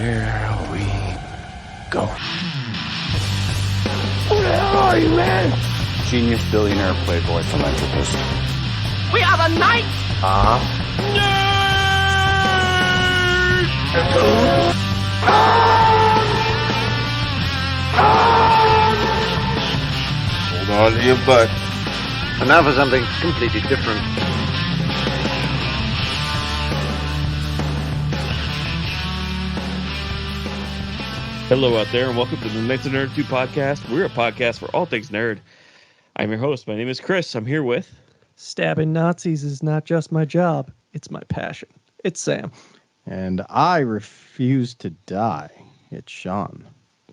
Here we go. Who the hell are you, man? Genius, billionaire, playboy, philanthropist. We are the knights! Hold on to your butt. And now for something completely different. Hello out there, and welcome to the Knights of Nerd 2 podcast. We're a podcast for all things nerd. I'm your host. My name is Chris. I'm here with... Stabbing Nazis is not just my job. It's my passion. It's Sam. And I refuse to die. It's Sean.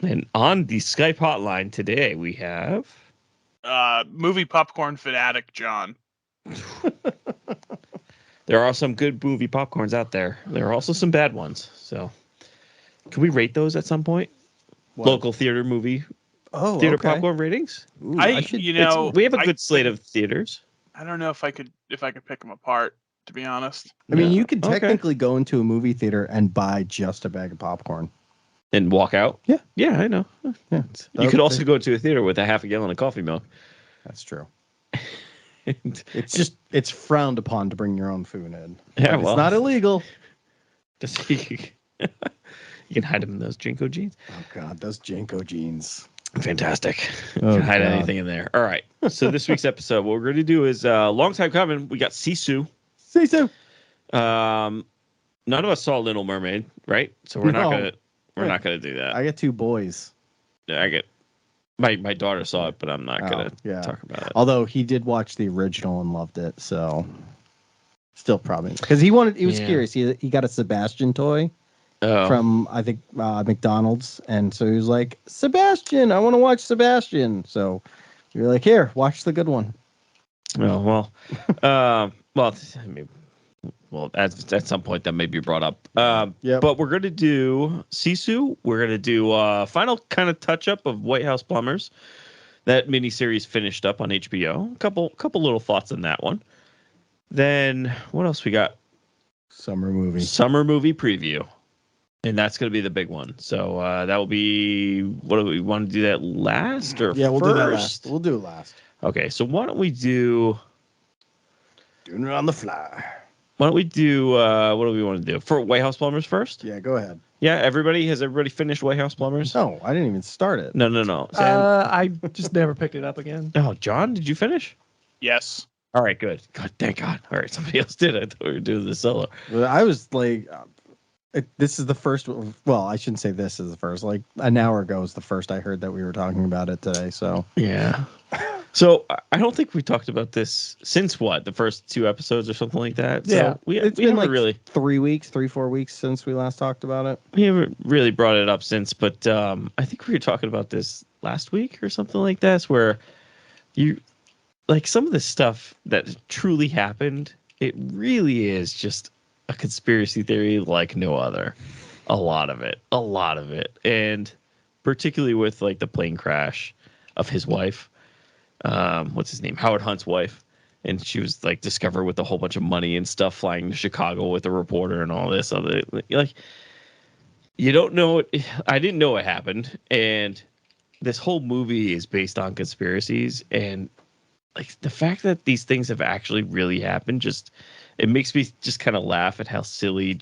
And on the Skype hotline today, we have... movie popcorn fanatic John. There are some good movie popcorns out there. There are also some bad ones. So, can we rate those at some point? What? Local theater movie, theater popcorn ratings. Ooh, we have a good slate of theaters. I don't know if I could pick them apart, to be honest. I mean, Yeah. you could Okay. technically go into a movie theater and buy just a bag of popcorn. And walk out. Yeah. Yeah, I know. Yeah, You could also go to a theater with a half a gallon of coffee milk. That's true. And- It's frowned upon to bring your own food in. Yeah, But well. it's not illegal. Just you can hide them in those Jinko jeans. Oh God, those Janko jeans. Fantastic. You Oh, can hide God. anything in there. All right. So this week's episode, what we're going to do is long time coming. We got SISU. SISU. None of us saw Little Mermaid, right? So we're not No. gonna do that. I got two boys. I get my daughter saw it, but I'm not gonna yeah. talk about it. Although he did watch the original and loved it, so still probably because he was Yeah. curious. He got a Sebastian toy. Oh, From I think McDonald's, and so he was like, Sebastian, I want to watch Sebastian. So we were like, here, watch the good one. oh well. At some point that may be brought up. Yep. But we're gonna do SISU. We're gonna do final kind of touch up of House Plumbers. That miniseries finished up on HBO. Couple little thoughts on that one. Then what else we got? Summer movie. Summer movie preview, and that's gonna be the big one. So that will be. What do we want to do that last or Yeah, we'll first? do that last. We'll do it last. Okay, so why don't we do? Doing it on the fly. Why don't we do? What do we want to do for House Plumbers first? Yeah, go ahead. Yeah, has everybody finished House Plumbers? No, I didn't even start it. No. Sam? I just never picked it up again. Oh, John, did you finish? Yes. All right, good. God, thank God. All right, somebody else did. I thought we were doing this solo. Well, I was like, this is the first. Well, I shouldn't say this is the first. Like an hour ago was the first I heard that we were talking about it today. So Yeah. So I don't think we talked about this since the first 2 episodes or something like that. So Yeah, we it's haven't been like really 3-4 weeks since we last talked about it. we haven't really brought it up since. But I think we were talking about this last week or something like that, where you like some of the stuff that truly happened. It really is just a conspiracy theory like no other. A lot of it, and particularly with like the plane crash of his wife. What's his name? Howard Hunt's wife. And she was like discovered with a whole bunch of money and stuff, flying to Chicago with a reporter and all this other, like, you don't know it. I didn't know it happened. And this whole movie is based on conspiracies, and like the fact that these things have actually really happened, it makes me just kind of laugh at how silly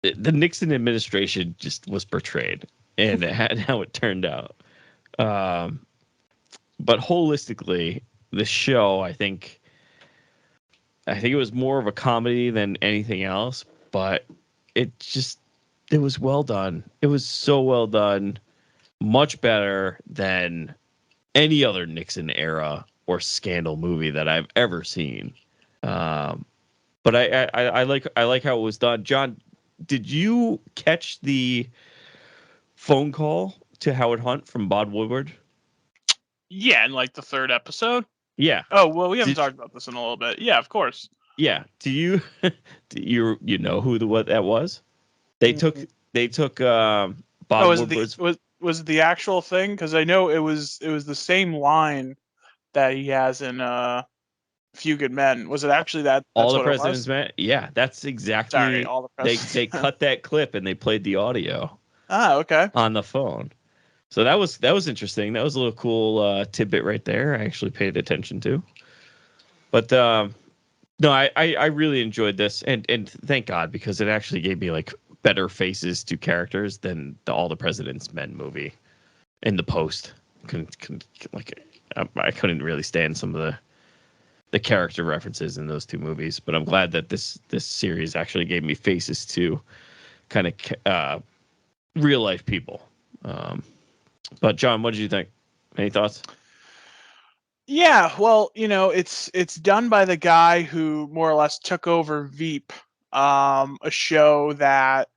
the Nixon administration just was portrayed and how it turned out. But holistically, the show, I think it was more of a comedy than anything else, but it was well done. It was so well done, much better than any other Nixon era or scandal movie that I've ever seen. But I like how it was done. John, did you catch the phone call to Howard Hunt from Bob Woodward? Yeah, in like the 3rd episode. Yeah. Oh well, we haven't talked about this in a little bit. Yeah, of course. Yeah. Do you know what that was? They took Bob Woodward's. Was it the actual thing? Because I know it was the same line that he has in Few Good Men. Was it actually that? All That's the what it President's was? Men. Yeah, that's exactly. Sorry, All the President's They Men. cut that clip and they played the audio Ah, okay. on the phone. So that was interesting. That was a little cool tidbit right there. I actually paid attention to. But no, I really enjoyed this, and thank God, because it actually gave me like better faces to characters than the All the President's Men movie in the post. I couldn't really stand some of the character references in those two movies, but I'm glad that this series actually gave me faces to kind of real life people. But John, what did you think? Any thoughts? Yeah, well, it's done by the guy who more or less took over Veep, a show that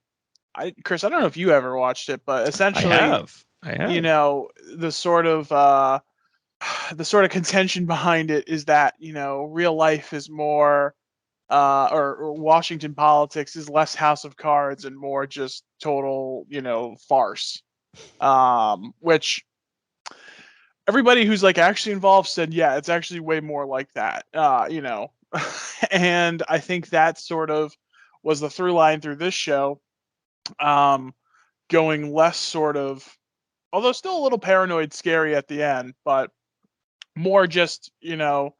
Chris, I don't know if you ever watched it, but essentially, I have. the sort of contention behind it is that, real life is more or Washington politics is less House of Cards and more just total, farce. Which everybody who's like actually involved said, yeah, it's actually way more like that. And I think that sort of was the through line through this show. Going less sort of, although still a little paranoid, scary at the end, but more just, look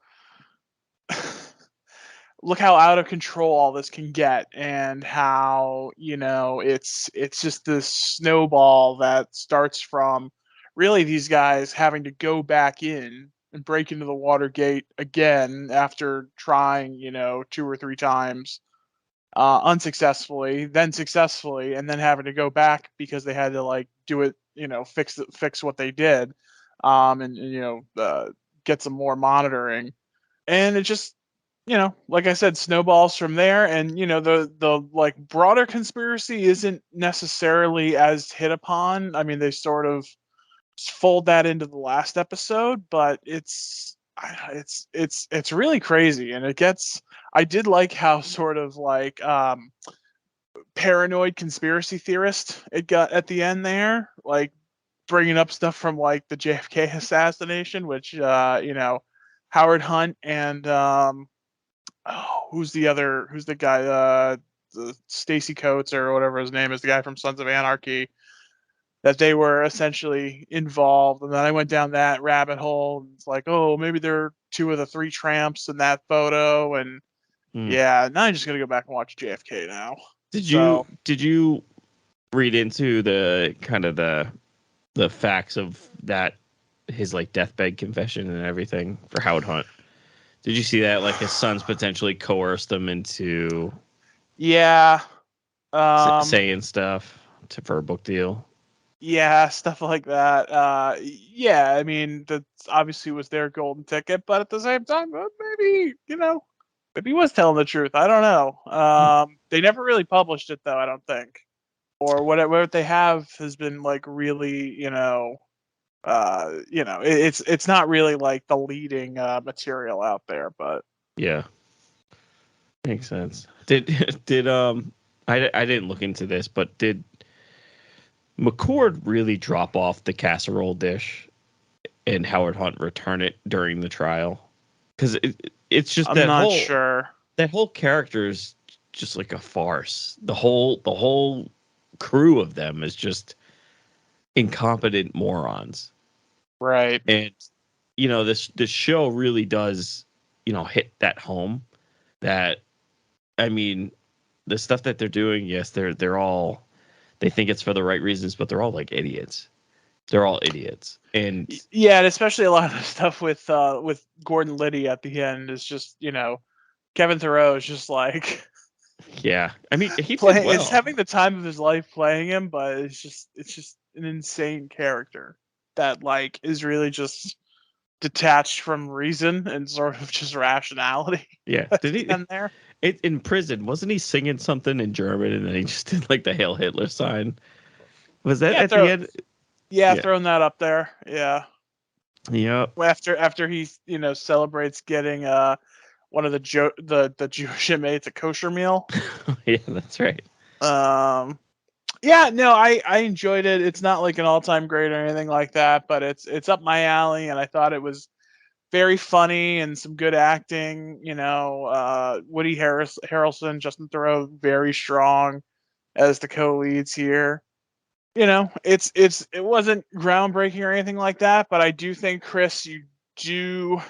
how out of control all this can get, and how, it's just this snowball that starts from really these guys having to go back in and break into the Watergate again after trying, 2 or 3 times unsuccessfully, then successfully, and then having to go back because they had to like do it, fix what they did, and get some more monitoring, and it just, like I said, snowballs from there, and the like broader conspiracy isn't necessarily as hit upon. I mean, they sort of fold that into the last episode, but it's really crazy, and it gets. I did like how sort of like paranoid conspiracy theorist it got at the end there, like bringing up stuff from like the JFK assassination, which Howard Hunt and who's the guy, the Stacy Coates or whatever his name is, the guy from Sons of Anarchy, that they were essentially involved. And then I went down that rabbit hole, and it's like, oh, maybe they're 2 of the 3 tramps in that photo. And yeah, now I'm just gonna go back and watch JFK now. Did you read into the kind of the facts of that, his like deathbed confession and everything for Howard Hunt? Did you see that, like his sons potentially coerced him into Yeah. saying stuff for a book deal? Yeah, stuff like that. Yeah, I mean, that obviously was their golden ticket, but at the same time, maybe, maybe he was telling the truth. I don't know. They never really published it, though, I don't think. Or what they have has been like really, it's not really like the leading material out there, but Yeah, makes sense. Did I didn't look into this, but did McCord really drop off the casserole dish and Howard Hunt return it during the trial? Because it's just I'm not sure. That whole character is just like a farce. The whole crew of them is just incompetent morons. Right. And this show really does, hit that home. That, I mean, the stuff that they're doing, yes, they're all, they think it's for the right reasons, but they're all like idiots. They're all idiots. And yeah, and especially a lot of the stuff with Gordon Liddy at the end is just, Kevin Thoreau is just like, yeah, I mean, he playing, did well. it's having the time of his life playing him, but it's just an insane character that like is really just detached from reason and sort of just rationality. Yeah, did he? There? In prison, wasn't he singing something in German and then he just did like the Hail Hitler sign? Was that at the end? Yeah, throwing that up there. Yeah. Yep. After he celebrates getting one of the Jewish inmates a kosher meal. Yeah, that's right. Yeah, no, I enjoyed it. It's not like an all-time great or anything like that, but it's up my alley, and I thought it was very funny and some good acting. Woody Harrelson, Justin Theroux, very strong as the co-leads here. It wasn't groundbreaking or anything like that, but I do think, Chris, you do,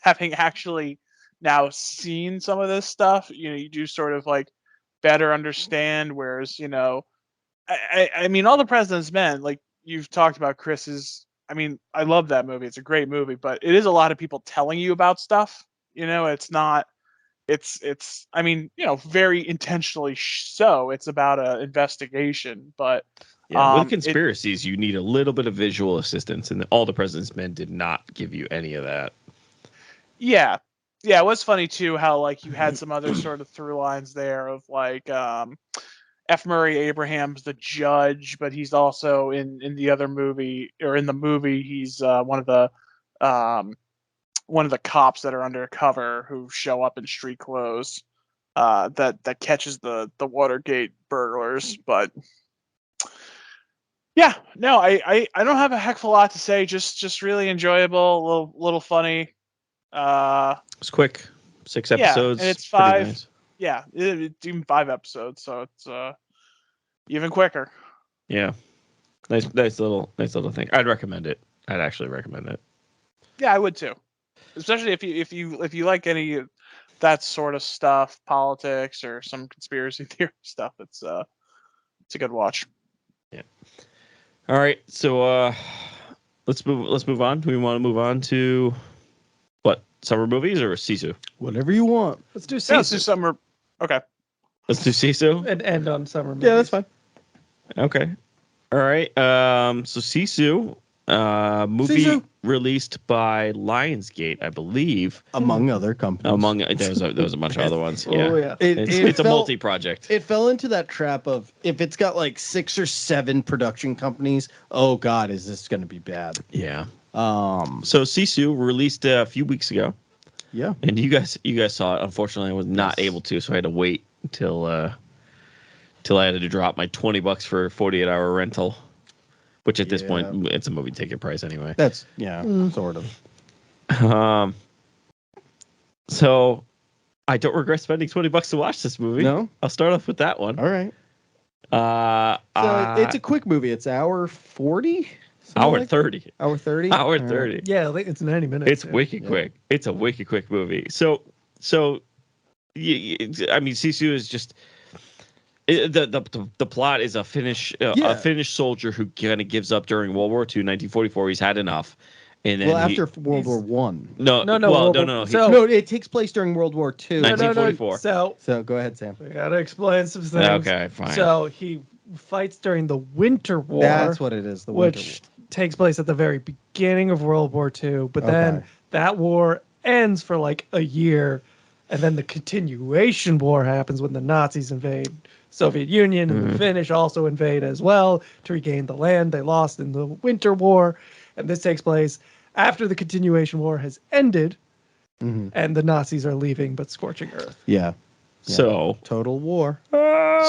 having actually now seen some of this stuff, you do sort of like better understand. Whereas, I mean, All the President's Men, like you've talked about, Chris, I love that movie. It's a great movie, but it is a lot of people telling you about stuff. It's not. It's very intentionally so. It's about an investigation, but Yeah, with conspiracies, you need a little bit of visual assistance, and All the President's Men did not give you any of that. Yeah. It was funny too how like you had some other sort of through lines there of like F. Murray Abraham's the judge, but he's also in the other movie, or in the movie he's one of the cops that are undercover who show up in street clothes that catches the Watergate burglars. But yeah, no, I don't have a heck of a lot to say. Just really enjoyable, little funny. It's quick, 6 episodes. And it's pretty 5. nice. Yeah, it's even 5 episodes, so it's even quicker. Yeah, nice little thing. I'd recommend it. I'd actually recommend it. Yeah, I would too, especially if you like any of that sort of stuff, politics or some conspiracy theory stuff. It's a good watch. Yeah. All right, so let's move on. Do we want to move on to what, summer movies or SISU? Whatever you want. Let's do Yeah, let's do SISU summer. Okay. Let's do SISU. and end on summer movies. Yeah, that's fine. Okay. All right. So SISU, movie SISU. released by Lionsgate, I believe. Among other companies. There was a bunch of other ones. Oh, Yeah. yeah. It's a multi-project. It fell into that trap of, if it's got like 6 or 7 production companies, oh God, is this going to be bad? Yeah. So SISU released a few weeks ago. Yeah. And you guys saw it. Unfortunately, I was not able to, so I had to wait till I had to drop my $20 for a 48-hour rental, which at this point it's a movie ticket price anyway. That's sort of. So I don't regret spending $20 to watch this movie. No? I'll start off with that one. All right. So it's a quick movie. It's hour 40? Hour 30. Hour 30? Hour 30. Yeah, it's 90 minutes. It's wicked quick. It's a wicked quick movie. So I mean, SISU is just the plot is a Finnish soldier who kind of gives up during World War II, 1944. He's had enough, and then after World War One. No. No, it takes place during World War II. 1944. So go ahead, Sam. we gotta explain some things. Okay, fine. So he fights during the Winter War. That's what it is. The Winter which takes place at the very beginning of World War II, but then that war ends for like a year, and then the continuation war happens when the Nazis invade Soviet Union, and the Finnish also invade as well to regain the land they lost in the Winter War. And this takes place after the continuation war has ended, and the Nazis are leaving but scorching earth. Yeah. So Total war.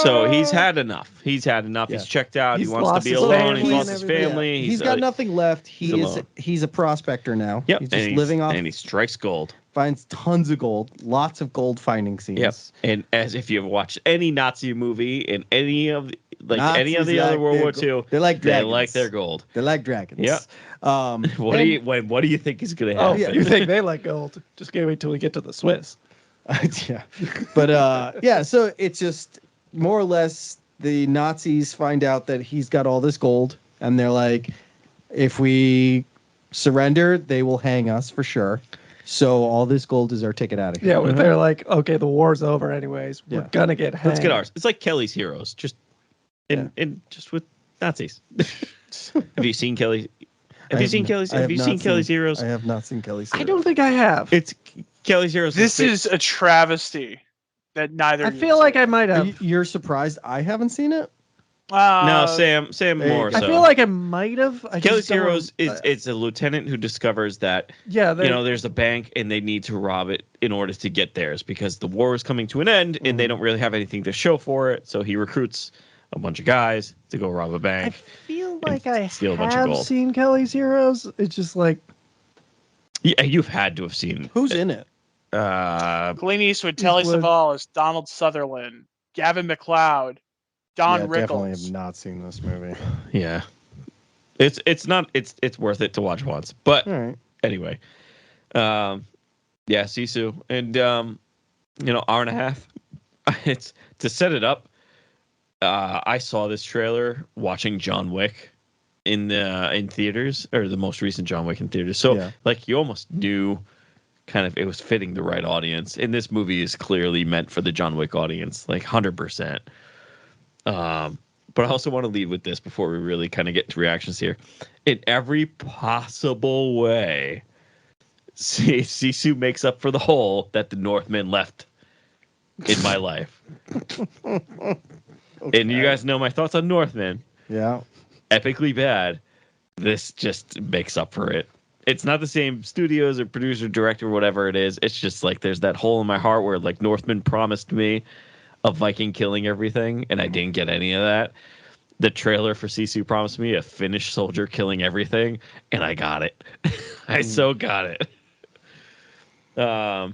So he's had enough. He's checked out. He's he wants to lost be his alone. family He's and lost his everything. family. He's got nothing left. He's a prospector now. Yep. He's just living off. And he strikes gold. Finds tons of gold. Lots of gold finding scenes. Yep. And as if you've watched any Nazi movie in any of the Nazis other World War II, they like dragons. They like their gold. They like dragons. Yep. What do you think is going to Oh, happen? you think they like gold? Just can't wait till we get to the Swiss. Yeah. But so it's just more or less the Nazis find out that he's got all this gold, and they're like, if we surrender, they will hang us for sure. So all this gold is our ticket out of here. Yeah, when they're like, okay, the war's over anyways. We're gonna get hanged. Let's get ours. It's like Kelly's Heroes, just in just with Nazis. Have you seen Kelly? Have you seen Kelly's Heroes? I have not seen Kelly's Heroes. I don't think I have. It's Kelly's Heroes. This is a travesty that neither. I feel like I might have. You're surprised I haven't seen it? No, Sam more. I So. feel like I might have. Kelly's Heroes it's a lieutenant who discovers that there's a bank and they need to rob it in order to get theirs because the war is coming to an end and they don't really have anything to show for it. So he recruits a bunch of guys to go rob a bank. I feel like I steal a bunch of have gold. seen Kelly's Heroes. It's just like Yeah, you've had to have seen. Who's in it? Clint Eastwood, Telly Eastwood. Savalas, Donald Sutherland, Gavin McLeod, Don Definitely have Rickles. not seen this movie. Yeah, it's not it's worth it to watch once. But All right. anyway, yeah, Sisu, and hour and a half. It's to set it up. I saw this trailer watching John Wick in theaters, or the most recent John Wick in theaters. So Yeah. like you almost knew kind of it was fitting the right audience. And this movie is clearly meant for the John Wick audience, like 100%. But I also want to lead with this before we really kind of get into reactions here. In every possible way, Sisu makes up for the hole that the Northmen left in my life. And you guys know my thoughts on Northmen. Yeah. Epically bad. This just makes up for it. It's not the same studios or producer, director, whatever it is. It's just like there's that hole in my heart where like Northmen promised me a Viking killing everything, and I didn't get any of that. The trailer for Sisu promised me a Finnish soldier killing everything, and I got it. I so got it. I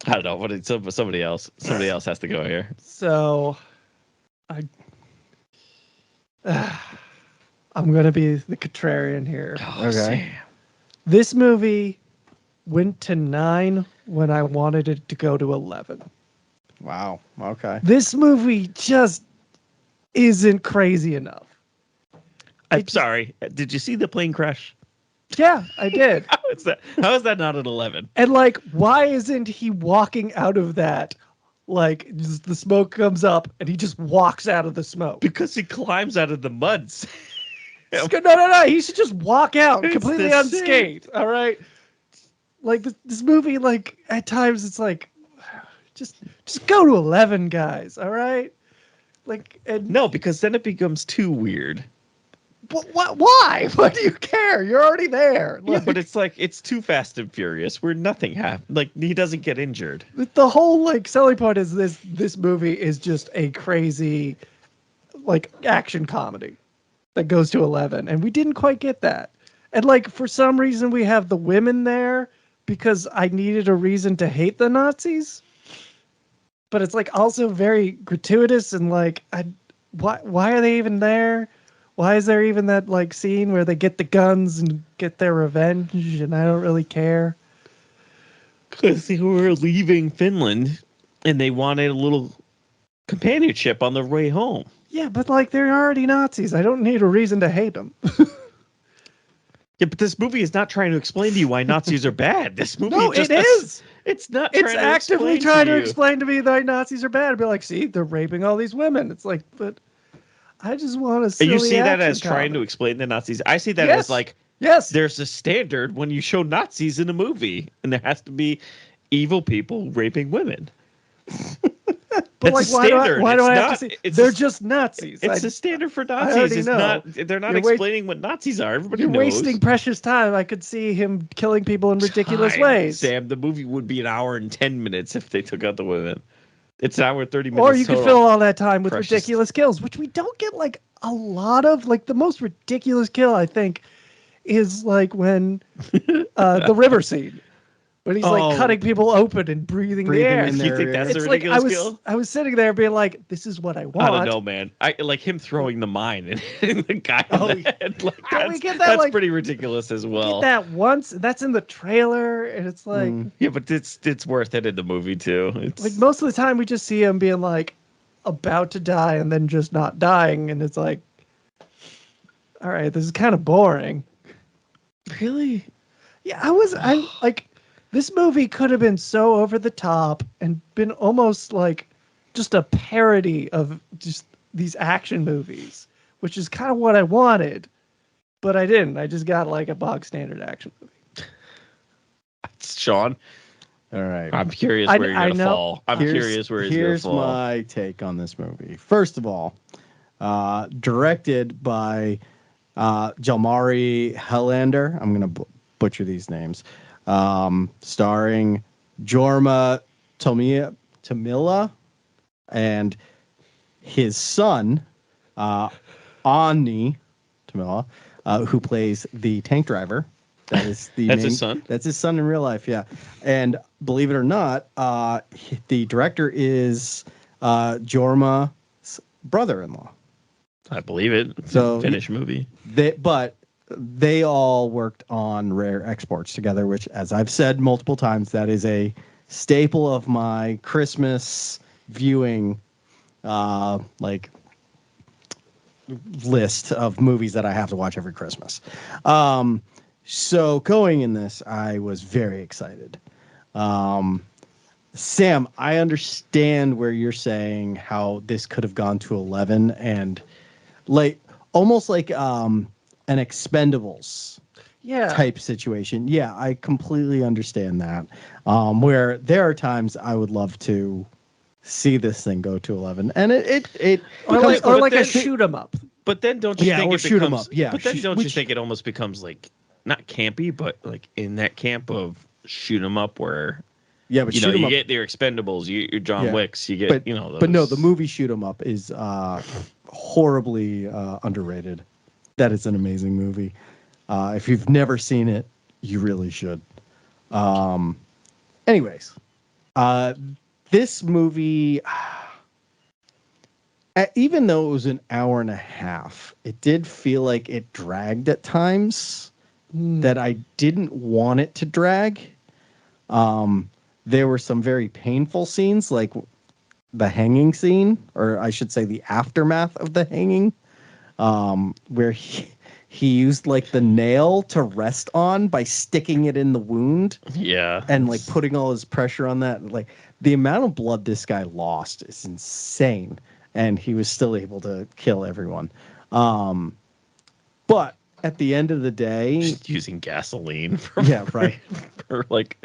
don't know. What? Somebody else has to go here. So, I'm gonna be the contrarian here. Oh, Okay. Sam. This movie went to 9 when I wanted it to go to 11. Wow. Okay. This movie just isn't crazy enough. I'm sorry. Did you see the plane crash? Yeah, I did. How is that not an 11? And like, why isn't he walking out of that? Like, just the smoke comes up and he just walks out of the smoke. Because he climbs out of the muds. No. He should just walk out It's completely the unscathed. All right. Like this movie, like at times it's like, just go to 11, guys. All right. Like, and No, because then it becomes too weird. what? Why? What do you care? You're already there. Yeah, Like, but it's like it's too Fast and Furious where nothing happens. Like he doesn't get injured. the whole like selling point is this movie is just a crazy like action comedy that goes to 11, and we didn't quite get that. And like for some reason we have the women there because I needed a reason to hate the Nazis, but it's like also very gratuitous and like why are they even there? Why is there even that like scene where they get the guns and get their revenge, and I don't really care. Because they were leaving Finland and they wanted a little companionship on their way home. Yeah, but like they're already Nazis. I don't need a reason to hate them. Yeah, but this movie is not trying to explain to you why Nazis are bad. This movie No, just it is. It's not. It's actively trying to you. explain to me that Nazis are bad. I'd be like, see, they're raping all these women. It's like, but I just want to. You see that as trying to explain the Nazis? I see that as like, yes, there's a standard when you show Nazis in a movie, and there has to be evil people raping women. but That's like, a why standard. do I have It's to not- see? it's They're a- just Nazis. It's a standard for already Nazis. It's know. not. They're not You're explaining what Nazis are. Everybody You're knows. wasting precious time. I could see him killing people in ridiculous ways. Sam, the movie would be an hour and 10 minutes if they took out the women. It's an hour and 30 minutes. Or you could total. fill all that time with Precious. ridiculous kills, which we don't get like a lot of. Like the most ridiculous kill, I think, is like when the river scene. When he's like Oh. cutting people open and breathing the air. in You their think that's ear. a It's like ridiculous kill? I was sitting there being like, this is what I want. I don't know, man. I like him throwing the mine and hitting the guy Oh, in the head. Like, we that's get that, that's like- pretty ridiculous as We well. get that once. That's in the trailer, and it's like, Yeah, but it's worth it in the movie too. It's like most of the time we just see him being like about to die and then just not dying, and it's like, all right, this is kind of boring. really. Yeah, I like this movie could have been so over the top and been almost like just a parody of just these action movies, which is kind of what I wanted, but I didn't. I just got like a bog standard action movie. Sean, All right. I'm curious I- where you're I gonna know. fall. I'm curious where he's gonna Here's fall. my take on this movie. First of all, directed by Jalmari Helander. I'm gonna butcher these names. Starring Jorma Tomila and his son, Ani Tomila, who plays the tank driver. That is the That's main, his son? That's his son in real life, yeah. And believe it or not, the director is Jorma's brother-in-law. I believe it. So Finnish movie. They all worked on Rare Exports together, which, as I've said multiple times, that is a staple of my Christmas viewing list of movies that I have to watch every Christmas. So going in this, I was very excited. Sam, I understand where you're saying how this could have gone to 11 and almost like an Expendables type situation. Yeah, I completely understand that. Where there are times I would love to see this thing go to 11, and it or like a shoot 'em up. But then don't you think or it shoot 'em becomes? up, yeah. But then don't you think it almost becomes like not campy, but like in that camp of shoot 'em up where but you know you get your Expendables, your John Wicks, you get those. But no, the movie Shoot 'em Up is horribly underrated. That is an amazing movie. If you've never seen it, you really should. Anyways, this movie, even though it was an hour and a half, it did feel like it dragged at times that I didn't want it to drag. There were some very painful scenes, like the hanging scene, or I should say the aftermath of the hanging, where he used like the nail to rest on by sticking it in the wound. Yeah. And like putting all his pressure on that. Like the amount of blood this guy lost is insane. And he was still able to kill everyone. But at the end of the day, just using gasoline for for like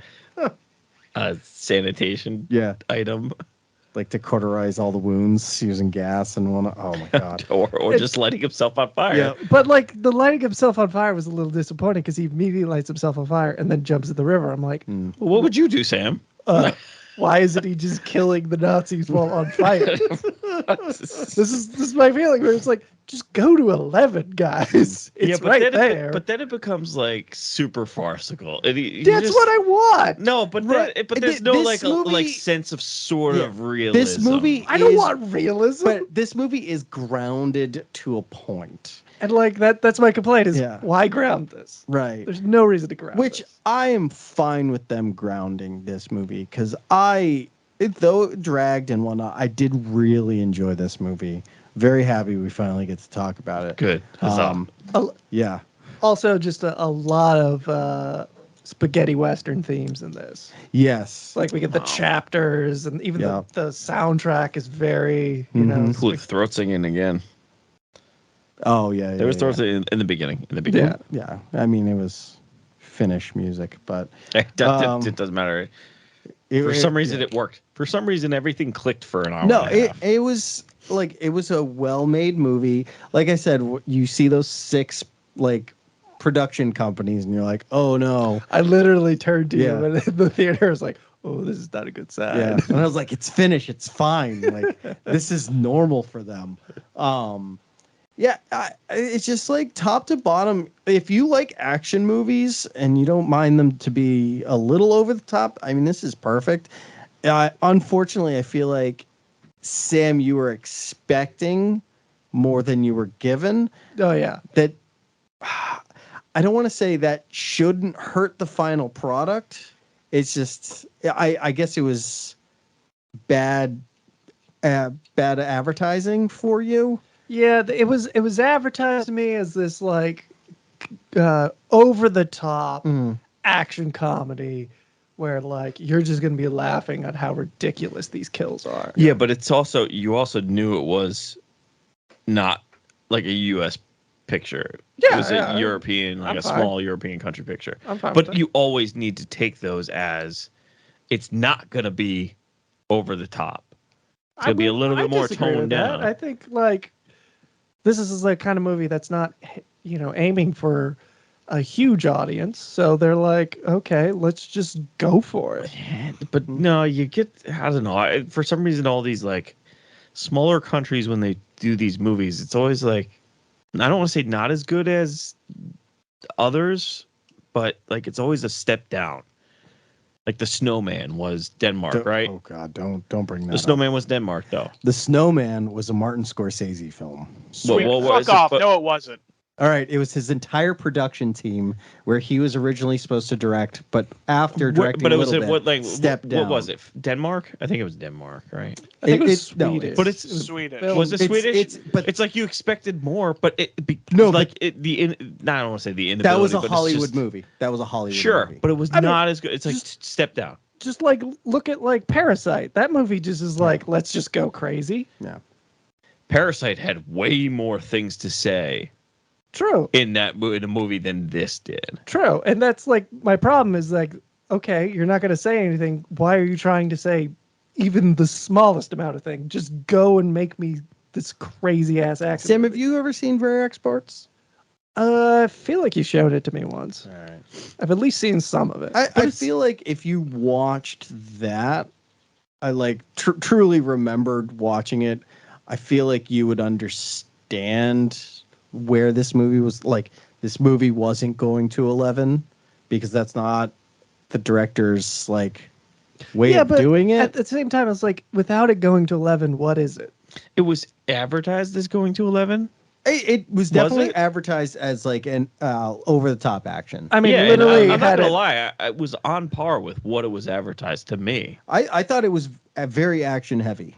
a sanitation item. Like to cauterize all the wounds using gas and one. Oh my god! or just lighting himself on fire. Yeah, but like the lighting himself on fire was a little disappointing because he immediately lights himself on fire and then jumps in the river. I'm like, well, what would you do, Sam? Why isn't he just killing the Nazis while on fire? This is my feeling where it's like, just go to 11, guys. It's right there. But then it becomes like super farcical. That's what I want. No, but there's no like sense of sort of realism. This movie, I don't want realism. But this movie is grounded to a point. And like that's my complaint is why ground this? Right. There's no reason to ground Which this. I am fine with them grounding this movie because though it dragged and whatnot, I did really enjoy this movie. Very happy we finally get to talk about it. Good. Yeah. Also, just a lot of spaghetti western themes in this. Yes. Like we get the chapters and even the soundtrack is very, with throat singing again. Oh yeah, there was throat singing in the beginning. Yeah. I mean, it was Finnish music, but it doesn't matter. For some reason, it worked. For some reason, everything clicked for an hour. No, it was like it was a well-made movie. Like I said, you see those 6 like production companies, and you're like, oh no. I literally turned to you in the theater. I was like, oh, this is not a good sign. Yeah, and I was like, it's Finnish, it's fine. Like this is normal for them. It's just like top to bottom. If you like action movies and you don't mind them to be a little over the top, I mean, this is perfect. Unfortunately, I feel like, Sam, you were expecting more than you were given. Oh, yeah. That, I don't want to say that shouldn't hurt the final product. It's just, I guess it was bad advertising for you. Yeah, it was advertised to me as this like over the top action comedy where like you're just gonna be laughing at how ridiculous these kills are. Yeah, but it's also you also knew it was not like a U.S. picture. Yeah, it was a European, like small European country picture. I'm fine but with that. you always need to take those as it's not gonna be over the top. It's gonna be a little bit more toned down. I think like this is the kind of movie that's not, aiming for a huge audience. So they're like, okay, let's just go for it. But no, you get, I don't know. For some reason, all these like smaller countries, when they do these movies, it's always like, I don't want to say not as good as others, but like it's always a step down. Like the Snowman was Denmark, right? Oh God, don't bring that The up. Snowman was Denmark, though. The Snowman was a Martin Scorsese film. Sweet. what is Fuck it- off. what- No, it wasn't. All right, it was his entire production team where he was originally supposed to direct, but after directing but it a was little bit, stepped down. What was it? Denmark? I think it was Denmark, right? I think it was no, Swedish. But it's Swedish. Was it Swedish? But It's like you expected more, but No, like I don't want to say the inability. that was a but it's Hollywood just- movie. That was a Hollywood Sure, movie. but it was I mean, not as good. It's like just- step down. Just like look at like Parasite. That movie just is like, let's just go crazy. Yeah. Parasite had way more things to say True. in a movie than this did. True. And that's like my problem is like, okay, you're not going to say anything. Why are you trying to say even the smallest amount of thing? Just go and make me this crazy ass accent. Sam, have you ever seen Rare Exports? I feel like you showed it to me once. All right. I've at least seen some of it. I feel like if you watched that, I like truly remembered watching it. I feel like you would understand where this movie was. Like, this movie wasn't going to 11 because that's not the director's like way of doing it. At the same time, it's like without it going to 11, what is it? It was advertised as going to 11. It was definitely it? advertised as like an over the top action. I mean, Yeah, and literally I'm not had gonna it. lie. It was on par with what it was advertised to me. I thought it was very action heavy.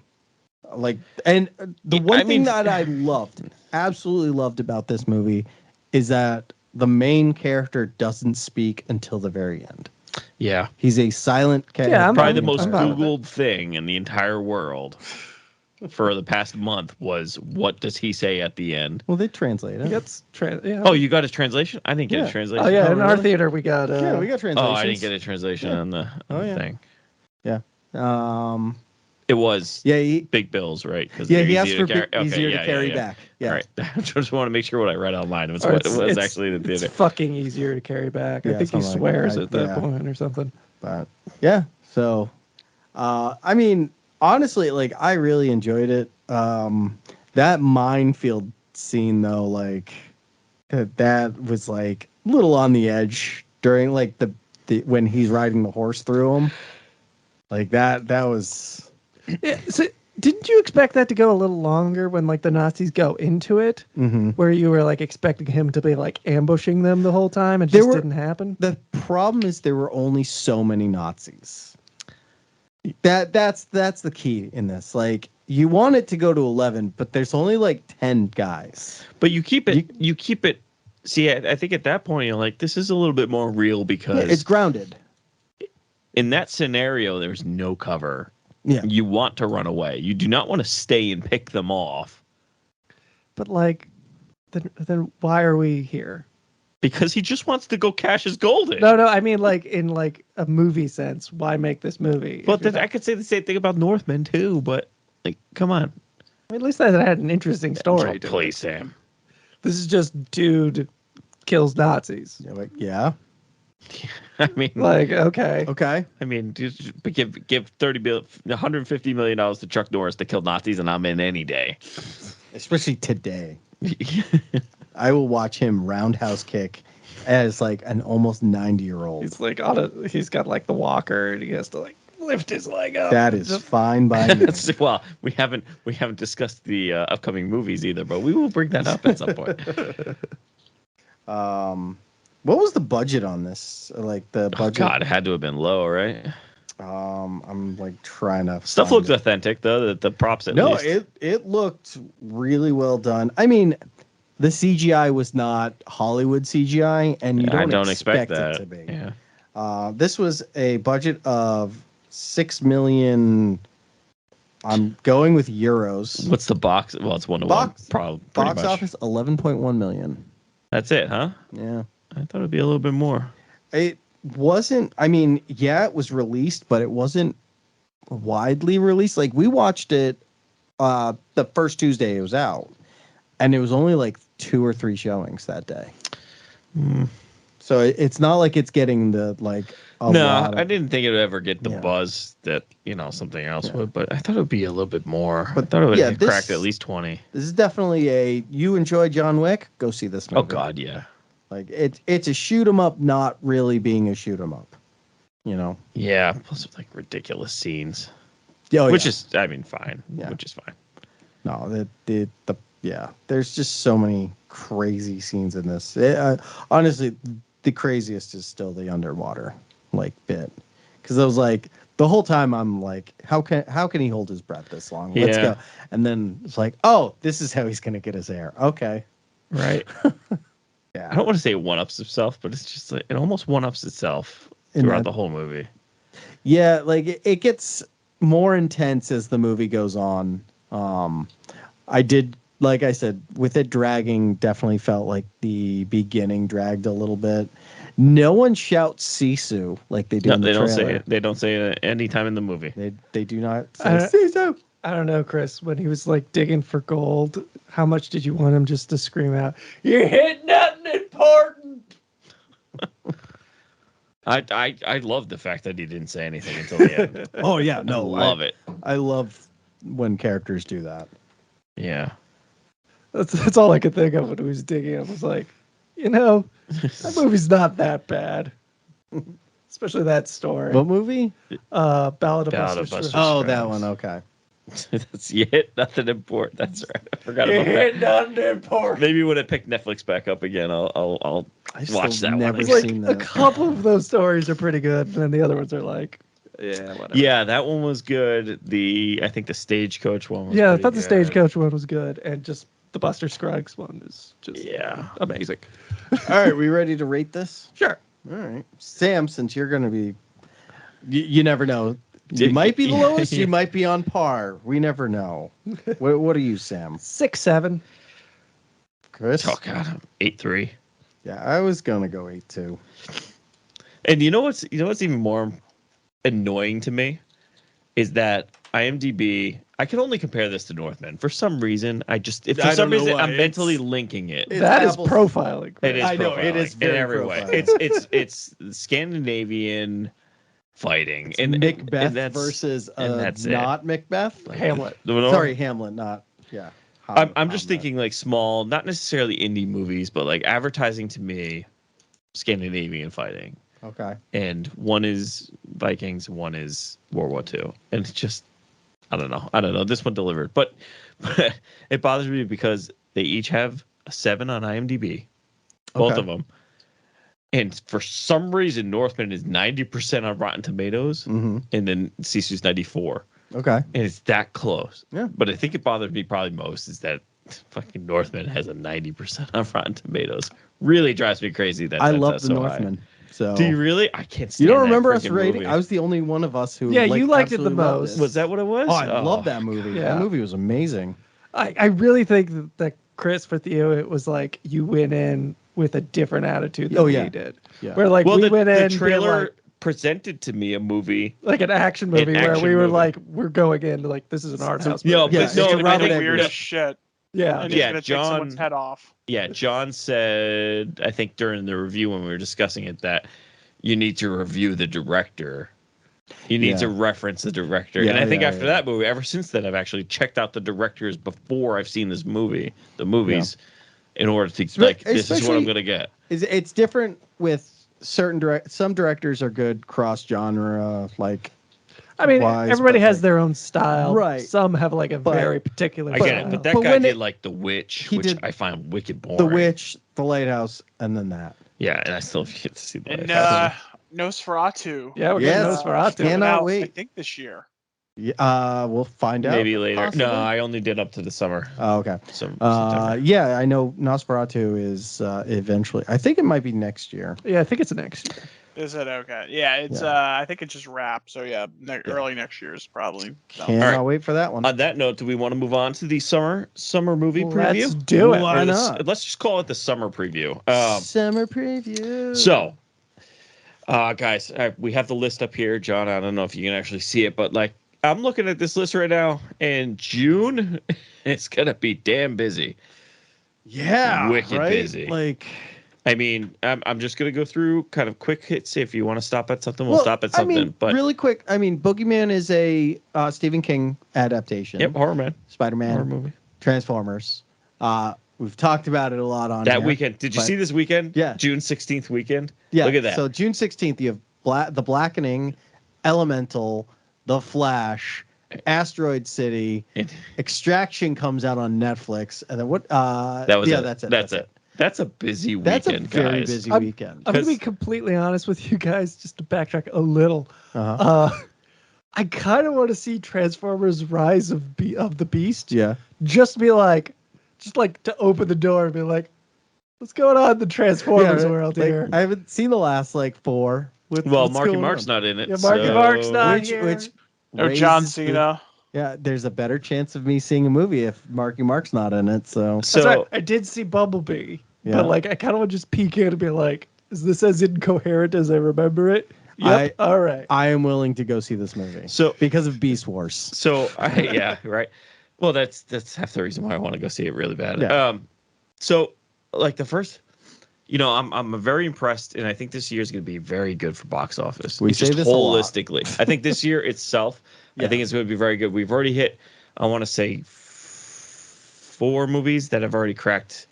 Like, and the Yeah, one I thing mean- that I loved, absolutely loved about this movie is that the main character doesn't speak until the very end. Yeah, He's a silent character. Yeah, probably the most I'm fine with it. Googled thing in the entire world for the past month was what does he say at the end? Well, they translate it. Gets yeah. Oh, you got his translation? I didn't get Yeah. a translation. Oh yeah, Oh, in our really? theater we got. Yeah, we got Oh, translations. I didn't get a translation on the thing. Yeah. It was Yeah. He, big bills, right? 'Cause yeah. they're He asked easier for to carry. easier to carry yeah. back. Yeah. All right. I just want to make sure what I read online was Or what it was it's- actually in the It's theater. fucking easier to carry back. Yeah, I think he something like swears that. at that Yeah. point or something. But yeah. So, I mean, honestly, like I really enjoyed it. That minefield scene though, like that was like a little on the edge during like the when he's riding the horse through him. Like that was Yeah, so didn't you expect that to go a little longer when like the Nazis go into it, where you were like expecting him to be like ambushing them the whole time, and it just didn't happen? the problem is there were only so many Nazis. That's the key in this. Like you want it to go to 11, but there's only like 10 guys. But you keep it. See, I think at that point you're like, this is a little bit more real because Yeah, it's grounded. in that scenario there's no cover. Yeah. You want to run away. You do not want to stay and pick them off But like, then why are we here? because he just wants to go cash his gold in. No, I mean like in like a movie sense. Why make this movie? But if you're I not- could say the same thing about Northmen too. But like, come on, I mean, at least that had an interesting story. to it. please, Sam. This is just dude kills Nazis. You're like, yeah. I mean, Like, okay. Okay. I mean, just give $150 million to Chuck Norris to kill Nazis, and I'm in any day. Especially today. I will watch him roundhouse kick as like an almost 90-year-old. He's like he's got like the walker and he has to like lift his leg up. That is fine by me. Well, we haven't discussed the upcoming movies either, but we will bring that up at some point. What was the budget on this? Like the Oh, budget. God, it had to have been low, right? I'm like trying to Stuff find looked it. authentic though. The props at No, least. it looked really well done. I mean, the CGI was not Hollywood CGI, and you I don't, don't expect it that. to be. Yeah. This was a budget of 6 million. I'm going with euros. What's the box? Well, it's 1-to-1. Box- Probably Box office 11.1 million. That's it, huh? Yeah. I thought it'd be a little bit more. It wasn't, I mean, yeah, it was released, but it wasn't widely released. Like we watched it the first Tuesday it was out, and it was only like 2 or 3 showings that day. So it's not like it's getting the like a No, lot of, I didn't think it would ever get the Yeah. buzz that something else Yeah. would, but I thought it would be a little bit more. But I thought it would yeah, have this- cracked at least 20. This is definitely you enjoy John Wick, go see this movie. Oh God, yeah. Like it's a shoot 'em up, not really being a shoot 'em up. You know. Yeah, plus with like ridiculous scenes, Oh, which yeah. is, I mean, fine. Yeah. Which is fine. No, yeah. There's just so many crazy scenes in this. Honestly, the craziest is still the underwater like bit, because I was like the whole time I'm like, how can he hold his breath this long? Let's Yeah. go. And then it's like, oh, this is how he's gonna get his air. Okay. Right. Yeah. I don't want to say it one ups itself, but it's just like it almost one ups itself In throughout that- the whole movie. Yeah, like it gets more intense as the movie goes on. I did, like I said, with it dragging, definitely felt like the beginning dragged a little bit. No one shouts Sisu like they do No, in the they don't trailer. say it. They don't say it any time in the movie. They do not say I- Sisu. I don't know, Chris. When he was like digging for gold, how much did you want him just to scream out, "You hit nothing important"? I love the fact that he didn't say anything until the end. Oh yeah, no, I love it. I love when characters do that. Yeah. That's all I could think of when he was digging. I was like, that movie's not that bad, especially that story. What movie? Ballad of Ballad Buster of Buster Scruggs. Oh, Scruggs. that one. Okay. That's you hit nothing important. That's right. I forgot You about that. hit nothing important. Maybe when I pick Netflix back up again, I'll I watch that one never again. Like seen a that. couple of those stories are pretty good, and then the other ones are like, yeah, whatever. Yeah, that one was good. I think the Stagecoach one was Yeah, I pretty thought the good. Stagecoach one was good, and just the Buster Scruggs one is just Yeah. amazing. All right, we ready to rate this? Sure. All right, Sam, since you're going to be, you never know. You Did- might be the yeah, lowest. yeah. You might be on par. We never know. What are you, Sam? 6, 7. Chris? Oh god, 8.3. Yeah, I was gonna go 8-2. And you know what's even more annoying to me is that IMDb. I can only compare this to Northman. For some reason, I for don't some know reason, why. I'm mentally It's- linking it. It's That is apples- profiling. It is. I know, it is profiling very in every way. profiling. It's Scandinavian fighting It's and Macbeth that's- versus and that's it. not Macbeth. Hamlet. Sorry, Hamlet. Not yeah. I'm just thinking like small, not necessarily indie movies, but like advertising to me, Scandinavian fighting. Okay. And one is Vikings, one is World War II. And it's just, I don't know. This one delivered. But it bothers me because they each have a 7 on IMDb, both Okay. of them. And for some reason, Northman is 90% on Rotten Tomatoes, Mm-hmm. and then Sisu's 94. Okay. And it's that close. Yeah. But I think it bothered me probably most is that fucking Northman has a 90% on Rotten Tomatoes. Really drives me crazy that I that's love the so Northman. So high. Do you really? I can't You stand don't that remember us freaking rating? movie. I was the only one of us who. Yeah, you liked it the absolutely loved most. it. Was that what it was? Oh, I love that movie. Yeah. That movie was amazing. I really think that Chris, with you, it was like you went in with a different attitude than Oh, yeah. we did. Yeah. Where like Well, we the went in the being trailer presented to me a movie. like an action movie where action we were movie. like, we're going into like this is an art house. Yeah, movie. Yeah, This no, is gonna Robert be Eggers. weird as shit. yeah. And Yeah, he's gonna take someone's John- head off. Yeah, John said, I think during the review when we were discussing it, that you need to review the director. You need Yeah. to reference the director. Yeah, and I think yeah, after yeah. that movie, ever since then, I've actually checked out the directors before I've seen the movies, in order to, like, this is what especially- I'm going to get. It's different with certain some directors are good cross genre, like I mean, wise, everybody but, has like- their own style. Right. Some have like a But- very particular I style. get it, but that But guy when did it- like The Witch, he which did I find wicked boring. The Witch, The Lighthouse, and then that. Yeah, and I still get to see The And Lighthouse. Nosferatu. Yeah, we're Yes. getting Nosferatu. Cannot Coming out, wait. I think this year. Yeah, we'll find out. Maybe later. possibly. No, I only did up to the summer. Oh, okay. September. Yeah, I know Nosferatu is eventually. I think it might be next year. Yeah, I think it's next year. Is it okay? Yeah, it's. Yeah. I think it just wrapped. So yeah, early next year is probably. Cannot All right. wait for that one. On that note, do we want to move on to the summer movie Let's preview? do it. Why Or not? let's just call it the summer preview. Summer preview. So, guys, we have the list up here. John, I don't know if you can actually see it, but like I'm looking at this list right now, and June it's gonna be damn busy. yeah, wicked right? busy. Like, I mean, I'm just gonna go through kind of quick hits. If you want to stop at something, we'll stop at I something. mean, but really quick. I mean, Boogeyman is a Stephen King adaptation. yep, horror Spider-Man, movie. Transformers. We've talked about it a lot on that here, weekend. Did you but- see this weekend? Yeah. June 16th weekend. Yeah. Look at that. So June 16th, you have The Blackening, Elemental, The Flash, Asteroid City, Extraction comes out on Netflix, and then what? That was yeah, it. that's it. That's it. That's a busy weekend, That's a very guys. busy weekend. I'm gonna be completely honest with you guys, just to backtrack a little. Uh-huh. I kind of want to see Transformers: Rise of the Beast. Yeah. Just to open the door and be like, what's going on in the Transformers Yeah, world like, here? I haven't seen the last 4. Well, Marky Mark's not in it. Yeah, Marky Mark's not here. Which Or John raises the- Cena. Yeah, there's a better chance of me seeing a movie if Marky Mark's not in it. So That's right. I did see Bumblebee, Yeah. but I kind of want to just peek in and be like, is this as incoherent as I remember it? Yep. All right. I am willing to go see this movie. So because of Beast Wars. So yeah, right. Well, that's half the reason why I want to go see it really bad. Yeah. So the first, I'm very impressed, and I think this year is going to be very good for box office. We say this a lot. holistically. I think this year itself, I think it's going to be very good. We've already hit, I want to say, 4 movies that have already cracked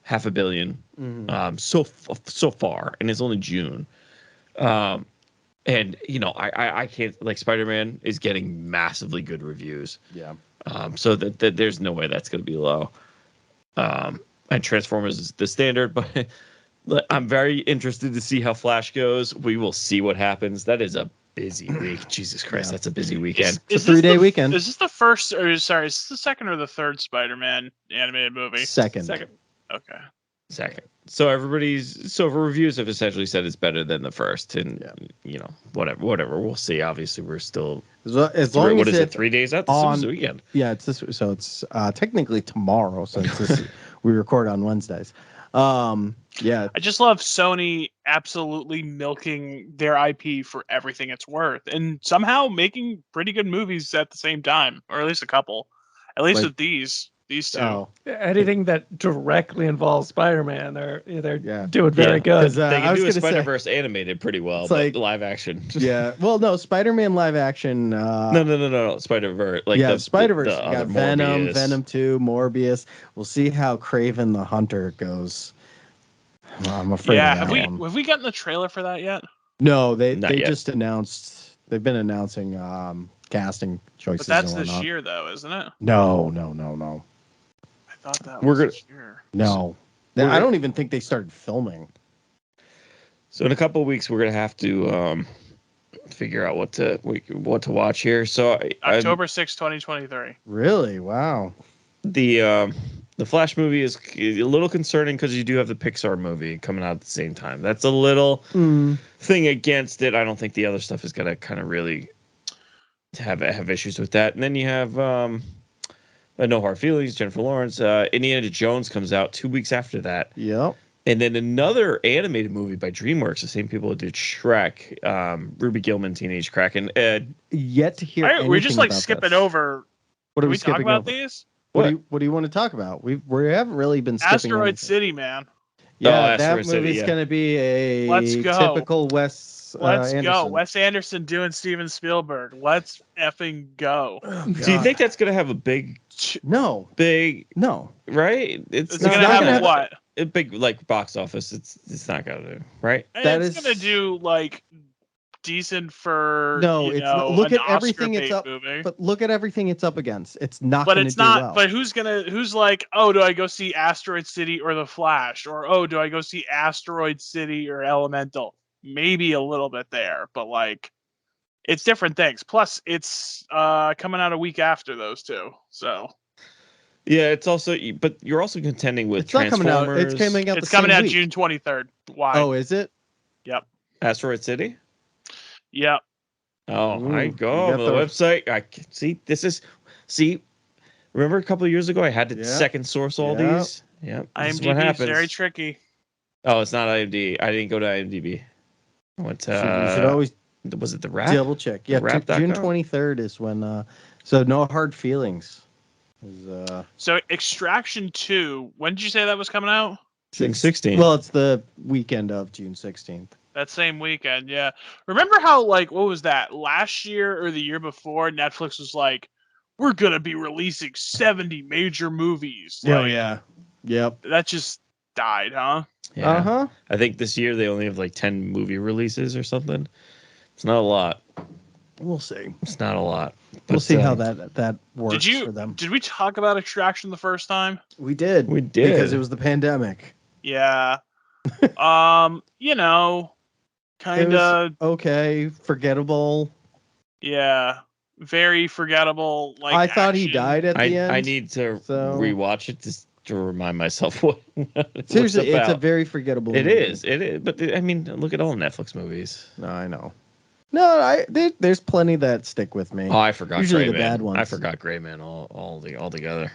$500 million. So far, and it's only June. And I can't, Spider-Man is getting massively good reviews. Yeah. So that there's no way that's going to be low. And Transformers is the standard, but I'm very interested to see how Flash goes. We will see what happens. That is a busy week. Jesus Christ, that's a busy weekend. It's a 3-day weekend. Is this the first, or sorry, is this the second or the third Spider-Man animated movie? Second. Okay. Second. So reviews have essentially said it's better than the first, and whatever. We'll see. Obviously, we're still As long what as is it? it's 3 days out. This was the weekend. Yeah, it's this. So it's technically tomorrow, since we record on Wednesdays. Yeah. I just love Sony absolutely milking their IP for everything it's worth, and somehow making pretty good movies at the same time, or at least a couple. At least with these two. Oh, Anything that directly involves Spider-Man, they're Yeah. doing very good. 'Cause, They I can was do a gonna say- Spider-Verse animated pretty well, It's but like- live action. yeah. Well, no, Spider-Man live action. No. Spider-Verse. Spider-Verse. The You got other Venom, Morbius. Venom 2, Morbius. We'll see how Kraven the Hunter goes. I'm afraid. Yeah, of that one. have we gotten the trailer for that yet? No, they Not yet. just announced. They've been announcing casting choices. But that's and this whatnot. year, though, isn't it? No. I thought that We're was gonna- this year. No. I don't even think they started filming. So in a couple of weeks, we're gonna have to figure out what to watch here. So October 6, 2023. Really? Wow. The Flash movie is a little concerning because you do have the Pixar movie coming out at the same time. That's a little thing against it. I don't think the other stuff is gonna kind of really have issues with that. And then you have No Hard Feelings, Jennifer Lawrence. Indiana Jones comes out 2 weeks after that. Yep. And then another animated movie by DreamWorks, the same people who did Shrek, Ruby Gillman, Teenage Kraken. Yet to hear. We're just anything about skipping this. over. What are Can we we talk skipping about over? these? What do you want to talk about? We haven't really been skipping Asteroid anything. City, man. Yeah, Asteroid that City, movie's yeah. going to be a Let's go. typical Wes. Let's go. Anderson. Wes Anderson doing Steven Spielberg. Let's effing go. Do you think that's gonna have a big, No. right? It's not gonna have gonna have- what? a big box office. It's not gonna do, right? That It's is- gonna do decent for No, it's not. Look an at everything it's Oscar-bait up. movie. But look at everything it's up against. It's not But going to it's do not. well. But who's like, oh, do I go see Asteroid City or The Flash, or oh, do I go see Asteroid City or Elemental? Maybe a little bit there, but it's different things. Plus, it's coming out a week after those two, so Yeah, it's also, but you're also contending with It's not coming out. Transformers. It's coming out. it's the coming same out week. June 23rd. Why? Oh, is it? Asteroid City. Yep. Oh, Ooh, I you go on got the the- website. I can see this is see. Remember a couple of years ago, I had to Yeah. second source all Yeah. these. Yeah, this is what IMDb is happens. very tricky. Oh, it's not IMDb. I didn't go to IMDb. I went to. you should always Was it the Wrap? double check. Yeah, Wrap.com? June 23rd is when. So no hard feelings. Is, So Extraction 2. When did you say that was coming out? June 16th. Well, it's the weekend of June 16th. That same weekend, yeah. Remember how what was that? Last year or the year before, Netflix was like, we're gonna be releasing 70 major movies. Oh yeah. Yep. That just died, huh? Yeah. Uh-huh. I think this year they only have like 10 movie releases or something. It's not a lot. We'll see. It's not a lot. We'll But, see how that works for them. Did we talk about Extraction the first time? We did. We did. Because it was the pandemic. Yeah. You know, It kind was of. okay, forgettable. Yeah. Very forgettable. Like I thought he action. died at the end. I need to so- rewatch it to remind myself what it's Seriously, it's a about. very forgettable It movie. is. It is. But I mean, look at all Netflix movies. No, I know. No, there's plenty that stick with me. Oh, I forgot. Usually Gray the Man. bad ones. I forgot Gray Man all together.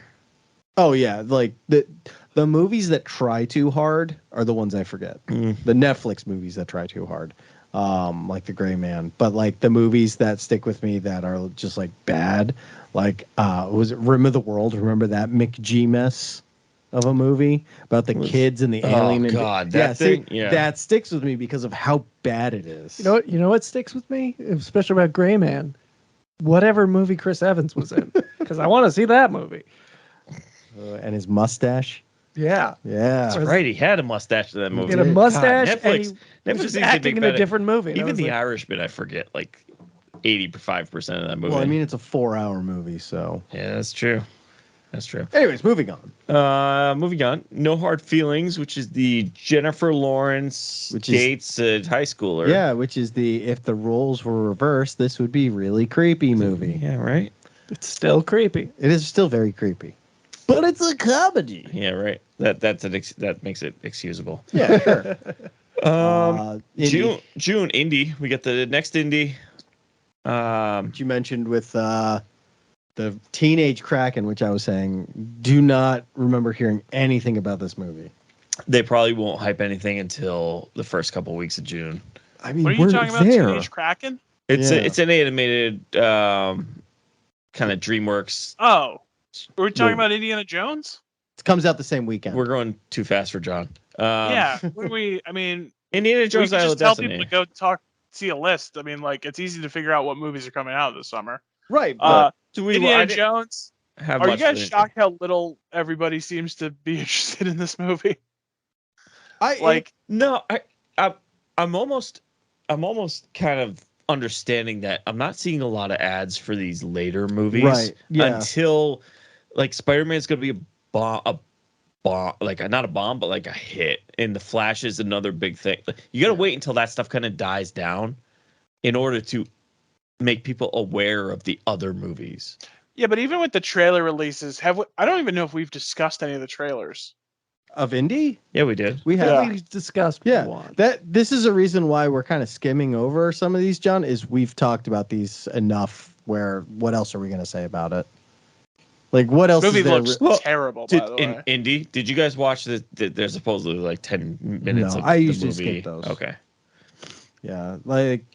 Oh yeah, like the movies that try too hard are the ones I forget. Mm. The Netflix movies that try too hard, like The Gray Man. But like the movies that stick with me that are just like bad, like was it Rim of the World? Remember that McG mess of a movie about the kids and the alien? Oh God, yeah, that thing. Yeah, that sticks with me because of how bad it is. You know what sticks with me, especially about Gray Man. Whatever movie Chris Evans was in, because I want to see that movie. And his mustache. Yeah, Yeah. that's right. He had a mustache in that movie. he had a mustache, God, and Netflix. he Netflix was needs just to acting make in a better- different movie. Even The like, Irishman, I forget like 85% of that movie. Well, I mean, it's a 4-hour movie, so. yeah, that's true. That's true. Anyways, moving on. Moving on. No Hard Feelings, which is the Jennifer Lawrence Which is- dates a high schooler. Yeah, which is the if the roles were reversed, this would be really creepy movie. Yeah, right. it's still creepy. It is still very creepy, but it's a comedy. Yeah, right. That makes it excusable. Yeah, sure. June indie. We got the next indie. You mentioned with the Teenage Kraken, which I was saying, do not remember hearing anything about this movie. They probably won't hype anything until the first couple weeks of June. I mean, What are you we're talking about? there. Teenage Kraken? It's Yeah. it's an animated kind of DreamWorks. Oh. Were we talking Well- about Indiana Jones? It comes out the same weekend. We're going too fast for John. Yeah. I mean, Indiana we Jones can Isle of just tell Destiny. people to go see a list. I mean, like, it's easy to figure out what movies are coming out this summer. right. Do we Indiana I didn't Jones. have Are you much guys for the- shocked how little everybody seems to be interested in this movie? I Like, No, I'm almost kind of understanding that I'm not seeing a lot of ads for these later movies, Right, yeah. until like Spider-Man's gonna be a bomb, like not a bomb, but like a hit, and the Flash is another big thing. You gotta wait until that stuff kind of dies down in order to make people aware of the other movies. yeah, but even with the trailer releases, I don't even know if we've discussed any of the trailers. of indie, Yeah, we did. we have. Yeah. We discussed Yeah, one. this is a reason why we're kind of skimming over some of these, John, is we've talked about these enough where what else are we going to say about it? Like, what else Movie is there? looks Well, terrible, by the way. Indy, did you guys watch there's supposedly like 10 minutes No, of I the usually movie? skip those. Okay. Yeah, like,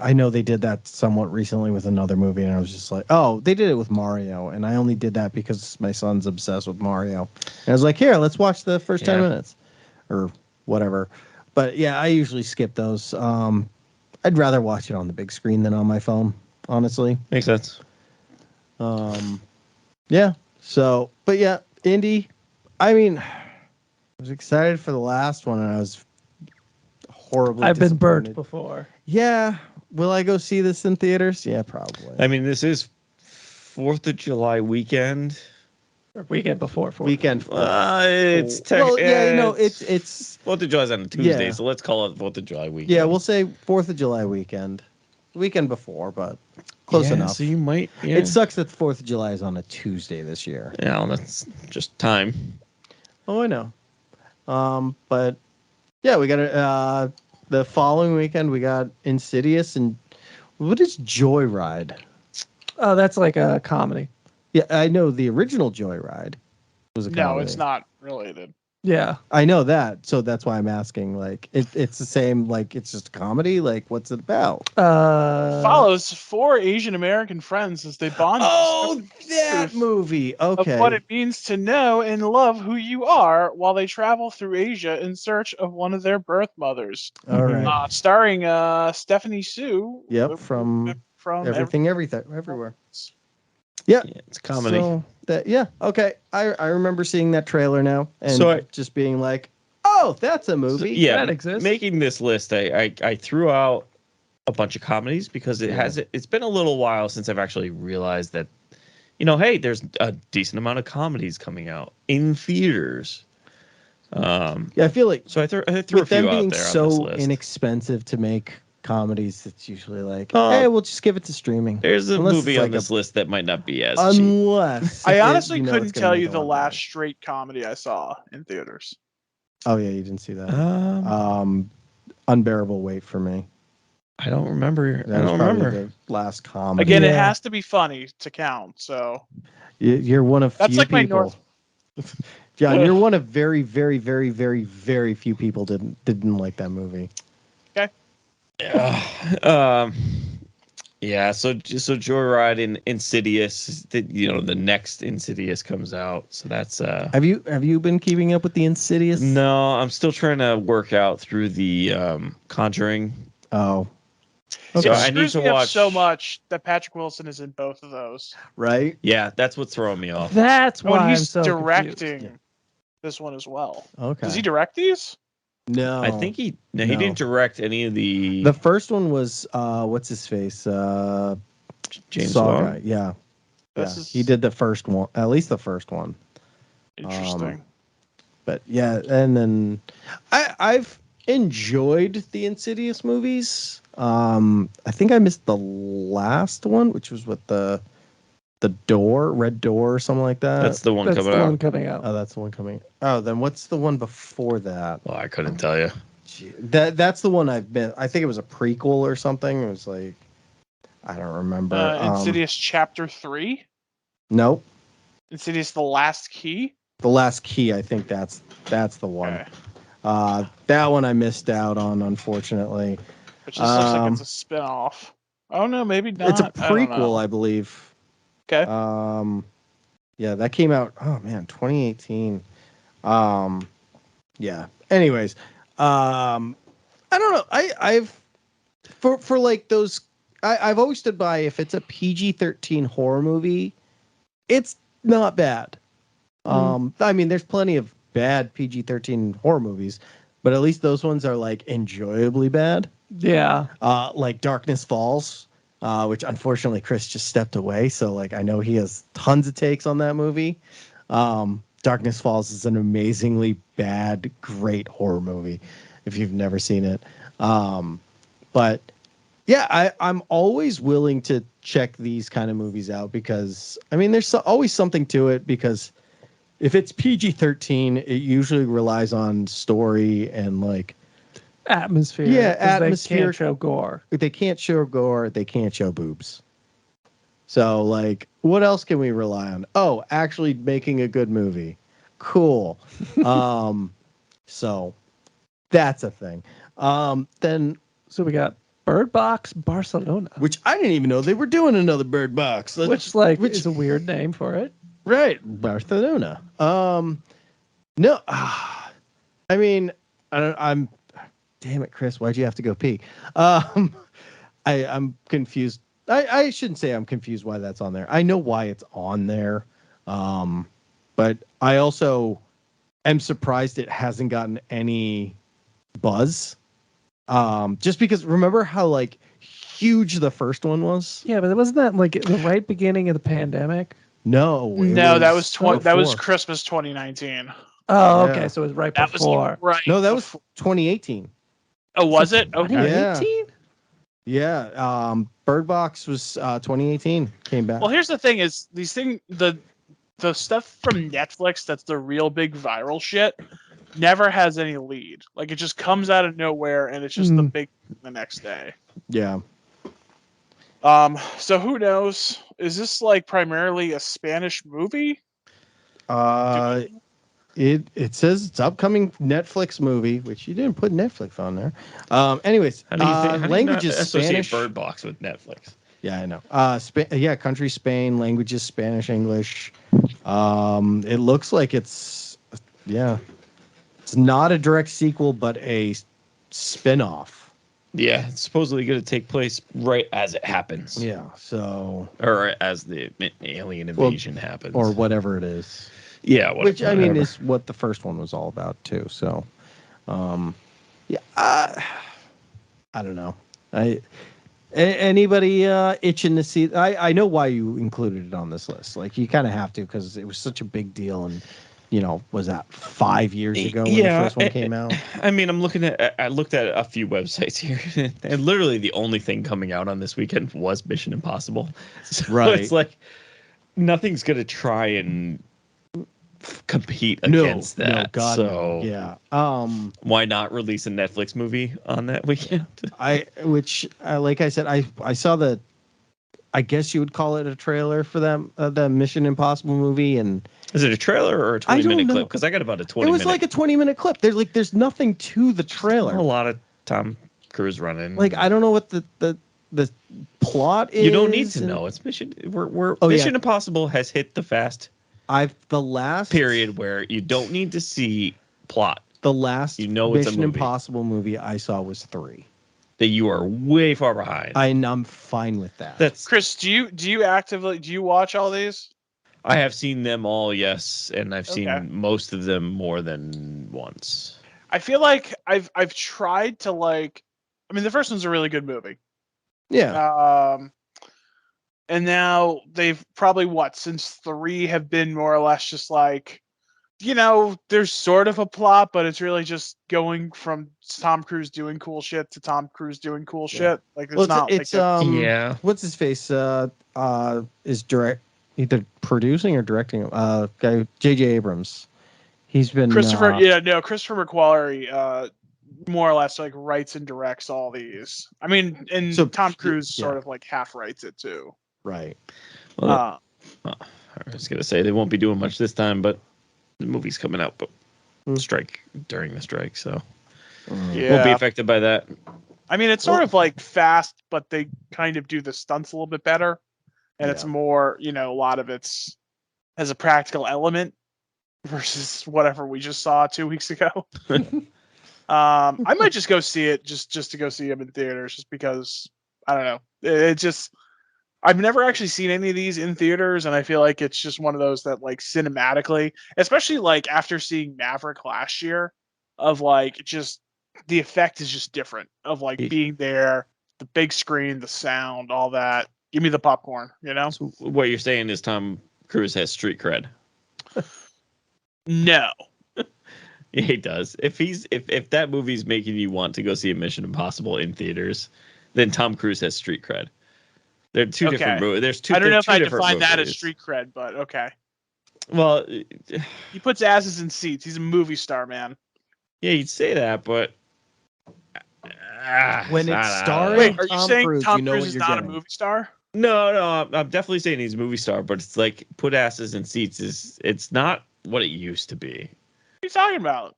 I know they did that somewhat recently with another movie, and I was just like, oh, they did it with Mario, and I only did that because my son's obsessed with Mario. And I was like, here, let's watch the first 10 Yeah. minutes, or whatever. But yeah, I usually skip those. I'd rather watch it on the big screen than on my phone, honestly. Makes sense. Yeah. So, but yeah, indie. I mean, I was excited for the last one, and I was horribly. I've been burnt disappointed. before. Yeah. Will I go see this in theaters? Yeah, probably. I mean, this is 4th of July weekend. Or weekend before. Weekend. It's well, yeah, you know, it's 4th of July's on a Tuesday, Yeah. so let's call it 4th of July weekend. yeah, we'll say 4th of July weekend. Weekend before, but close Yeah, enough. So you might. Yeah. It sucks that 4th of July is on a Tuesday this year. Yeah, well, that's just time. Oh, I know. But yeah, we got the following weekend we got Insidious, and what is Joyride? Oh, that's like a comedy. Yeah, I know the original Joyride was a comedy. No, it's not related. Yeah. I know that, so that's why I'm asking. Like, it's the same. Like, it's just a comedy. Like, what's it about? Follows 4 Asian American friends as they bond. Oh, discover that truth movie. Okay. Of what it means to know and love who you are while they travel through Asia in search of one of their birth mothers. All right. Starring Stephanie Sue. Yep, from from Everything, Everywhere. Yeah, it's comedy. So okay. I remember seeing that trailer now and So just being like, oh, that's a movie. yeah, That exists. making this list, I threw out a bunch of comedies because it's been a little while since I've actually realized that, hey, there's a decent amount of comedies coming out in theaters. Yeah, I feel like So I threw a with few them out being there on this so list. inexpensive to make comedies, it's usually like, hey, we'll just give it to streaming. There's a Unless movie it's on like this list that might not be as cheap. unless I honestly it's couldn't gonna tell make you a the lot of last money. straight comedy I saw in theaters. Oh yeah, you didn't see that. Um, Unbearable Weight for me. I don't remember. That was probably the last comedy. Again, it Yeah. has to be funny to count. So You're one of that's few like my people. John, you're one of very, very, very, very, very few people didn't like that movie. Okay. Yeah. So Joyride and Insidious. The next Insidious comes out. So that's Have you been keeping up with the Insidious? No, I'm still trying to work out through the Conjuring. Oh. So it I need screws to me up watch so much that Patrick Wilson is in both of those. Right? Yeah, that's what's throwing me off. That's Oh, why and I'm he's so directing confused. this one as well. Okay. Does he direct these? No. I think he No. didn't direct any of the The first one was what's his face? James Saw Wan. guy. Yeah. This Yeah. is He did the first one. At least the first one. interesting. But yeah, and then I've enjoyed the Insidious movies. I think I missed the last one, which was with the Red Door or something like that. That's the one That's coming the out. one coming out. Oh, that's the one coming. Oh, then what's the one before that? Well, I couldn't tell you. That's the one I've been. I think it was a prequel or something. It was like I don't remember. Insidious Chapter 3? Nope. Insidious The Last Key? The Last Key. I think that's the one. Okay. That one I missed out on, unfortunately. Which just looks like it's a spin-off. Oh no, maybe not. It's a I don't know. prequel, I believe. Okay. Yeah, that came out. Oh man, 2018. Yeah. Anyways, I don't know. I've for like those. I've always stood by if it's a PG-13 horror movie, it's not bad. I mean, there's plenty of bad PG-13 horror movies, but at least those ones are like enjoyably bad. Yeah. Like Darkness Falls, which unfortunately Chris just stepped away. So like I know he has tons of takes on that movie. Darkness Falls is an amazingly bad, great horror movie if you've never seen it. But yeah, I'm always willing to check these kind of movies out because I mean there's always something to it because if it's PG-13, it usually relies on story and like Atmosphere. Yeah, 'cause atmosphere. They can't show gore. They can't show gore, they can't show boobs. So like what else can we rely on? Oh, actually making a good movie. Cool. So that's a thing. Then So we got Bird Box Barcelona, which I didn't even know they were doing another Bird Box. which is a weird name for it. Right, Barcelona. No, I mean, I'm. Damn it, Chris! Why'd you have to go pee? I'm confused. I shouldn't say I'm confused why that's on there. I know why it's on there, but I also am surprised it hasn't gotten any buzz. Just because remember how like huge the first one was? Yeah, but wasn't that like the right beginning of the pandemic? No, No, that was that was before. Christmas 2019. Oh, Yeah. okay. So it was right That before. was right. No, that was before. 2018. Oh, was it? Okay. Yeah. 2018? Yeah, Bird Box was 2018 came back. Well, here's the thing: is these the stuff from Netflix that's the real big viral shit never has any lead. Like it just comes out of nowhere and it's just the big the next day. Yeah. So who knows? Is this like primarily a Spanish movie? It says it's upcoming Netflix movie, which you didn't put Netflix on there. Anyways, How do you language not is associate Spanish. Bird Box with Netflix? Yeah, I know. Country Spain, language is Spanish, English. It looks like it's not a direct sequel, but a spin-off. Yeah, it's supposedly going to take place right as it happens. Yeah. So Or as the alien invasion happens. or whatever it is. Yeah, Which I mean whatever. is what the first one was all about too. So, yeah, I don't know. Anybody itching to see? I know why you included it on this list. Like you kind of have to because it was such a big deal, and was that 5 years ago when the first one came out? I mean, I looked at a few websites here, and literally the only thing coming out on this weekend was Mission Impossible. So Right. it's like nothing's gonna try and compete against that. No, God, so no. Yeah. why not release a Netflix movie on that weekend? Like I said, I saw the, I guess you would call it a trailer for them, the Mission Impossible movie, and Is it a trailer or a I don't 20-minute know. clip? Because I got about a 20. It was like a 20-minute clip. There's nothing to the trailer. A lot of Tom Cruise running. Like I don't know what the plot is. You don't need to know. It's Mission. Mission Impossible has hit the last period where you don't need to see plot. The last it's a Mission movie. Impossible movie I saw was 3. That you are way far behind. I'm fine with that. That's Chris. Do you watch all these? I have seen them all, yes, and I've seen most of them more than once. I feel like I've tried to I mean, the first one's a really good movie. Yeah. And now they've probably since 3 have been more or less just there's sort of a plot, but it's really just going from Tom Cruise doing cool shit to Tom Cruise doing cool shit. Like it's what's his face is either producing or directing guy J.J. Abrams. He's been Christopher McQuarrie more or less writes and directs all these. I mean, and so, Tom Cruise sort of half writes it too. Right. Well, I was gonna say they won't be doing much this time, but the movie's coming out, but during the strike, so won't be affected by that. I mean, it's sort of fast, but they kind of do the stunts a little bit better, and it's more, a lot of it's has a practical element versus whatever we just saw 2 weeks ago. I might just go see it just to go see him in theaters, just because I don't know. It just I've never actually seen any of these in theaters, and I feel like it's just one of those that cinematically, especially after seeing Maverick last year, of just the effect is just different of being there, the big screen, the sound, all that. Give me the popcorn, So what you're saying is Tom Cruise has street cred. No. Yeah, he does. If that movie's making you want to go see a Mission Impossible in theaters, then Tom Cruise has street cred. They're two different movies. There's two. I don't know if I define movies. That as street cred, but okay. Well, he puts asses in seats. He's a movie star, man. Yeah, you'd say that, but when it's starring, wait, are you saying Tom Cruise is not a movie star? No, I'm definitely saying he's a movie star, but it's put asses in seats it's not what it used to be. What are you talking about?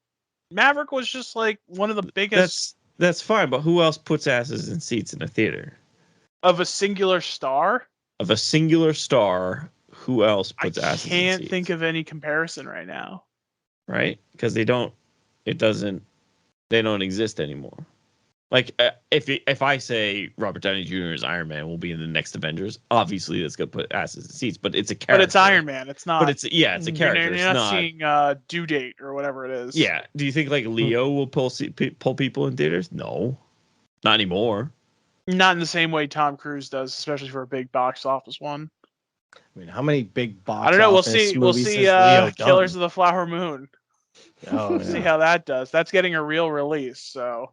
Maverick was just one of the biggest. That's fine, but who else puts asses in seats in a theater? Of a singular star? Of a singular star, who else puts asses in seats? I can't think of any comparison right now. Right? Because they don't exist anymore. If I say Robert Downey Jr. as Iron Man will be in the next Avengers, obviously that's gonna put asses in seats. But it's a character. But it's Iron Man. It's not. But it's a character. You're not seeing Due Date or whatever it is. Yeah. Do you think Leo will pull people in theaters? No, not anymore. Not in the same way Tom Cruise does, especially for a big box office one. I mean, how many big box? I don't know. We'll see. Killers of the Flower Moon. We'll see how that does. That's getting a real release. So.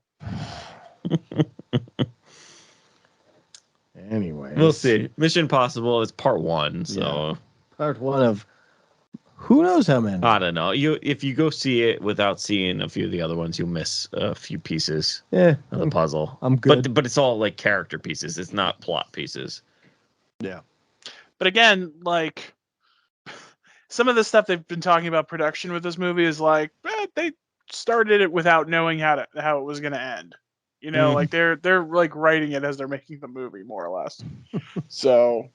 Anyway, we'll see. Mission Impossible is part 1, so part 1 of who knows how many. I don't know. If you go see it without seeing a few of the other ones, you'll miss a few pieces of the puzzle. I'm good, but it's all character pieces. It's not plot pieces. Yeah, but again, some of the stuff they've been talking about production with this movie is they started it without knowing how it was going to end. They're writing it as they're making the movie, more or less. So,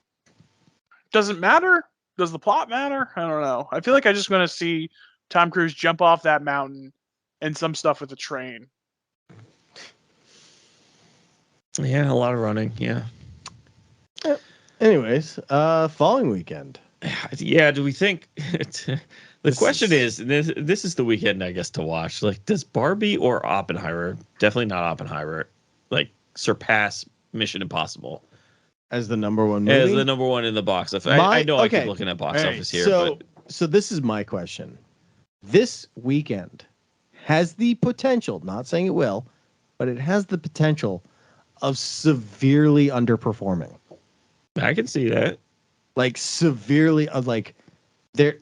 does it matter? Does the plot matter? I don't know. I feel like I just want to see Tom Cruise jump off that mountain and some stuff with a train. Yeah, a lot of running. Yeah. Anyways, following weekend. Yeah. Do we think the question is this is the weekend, I guess, to watch? Like, does Barbie or Oppenheimer, definitely not Oppenheimer, like surpass Mission Impossible As the number one movie? as the number one in the box office? I know I keep looking at box office here, but so this is my question. This weekend has the potential, not saying it will, but it has the potential of severely underperforming. I can see that. Like severely like there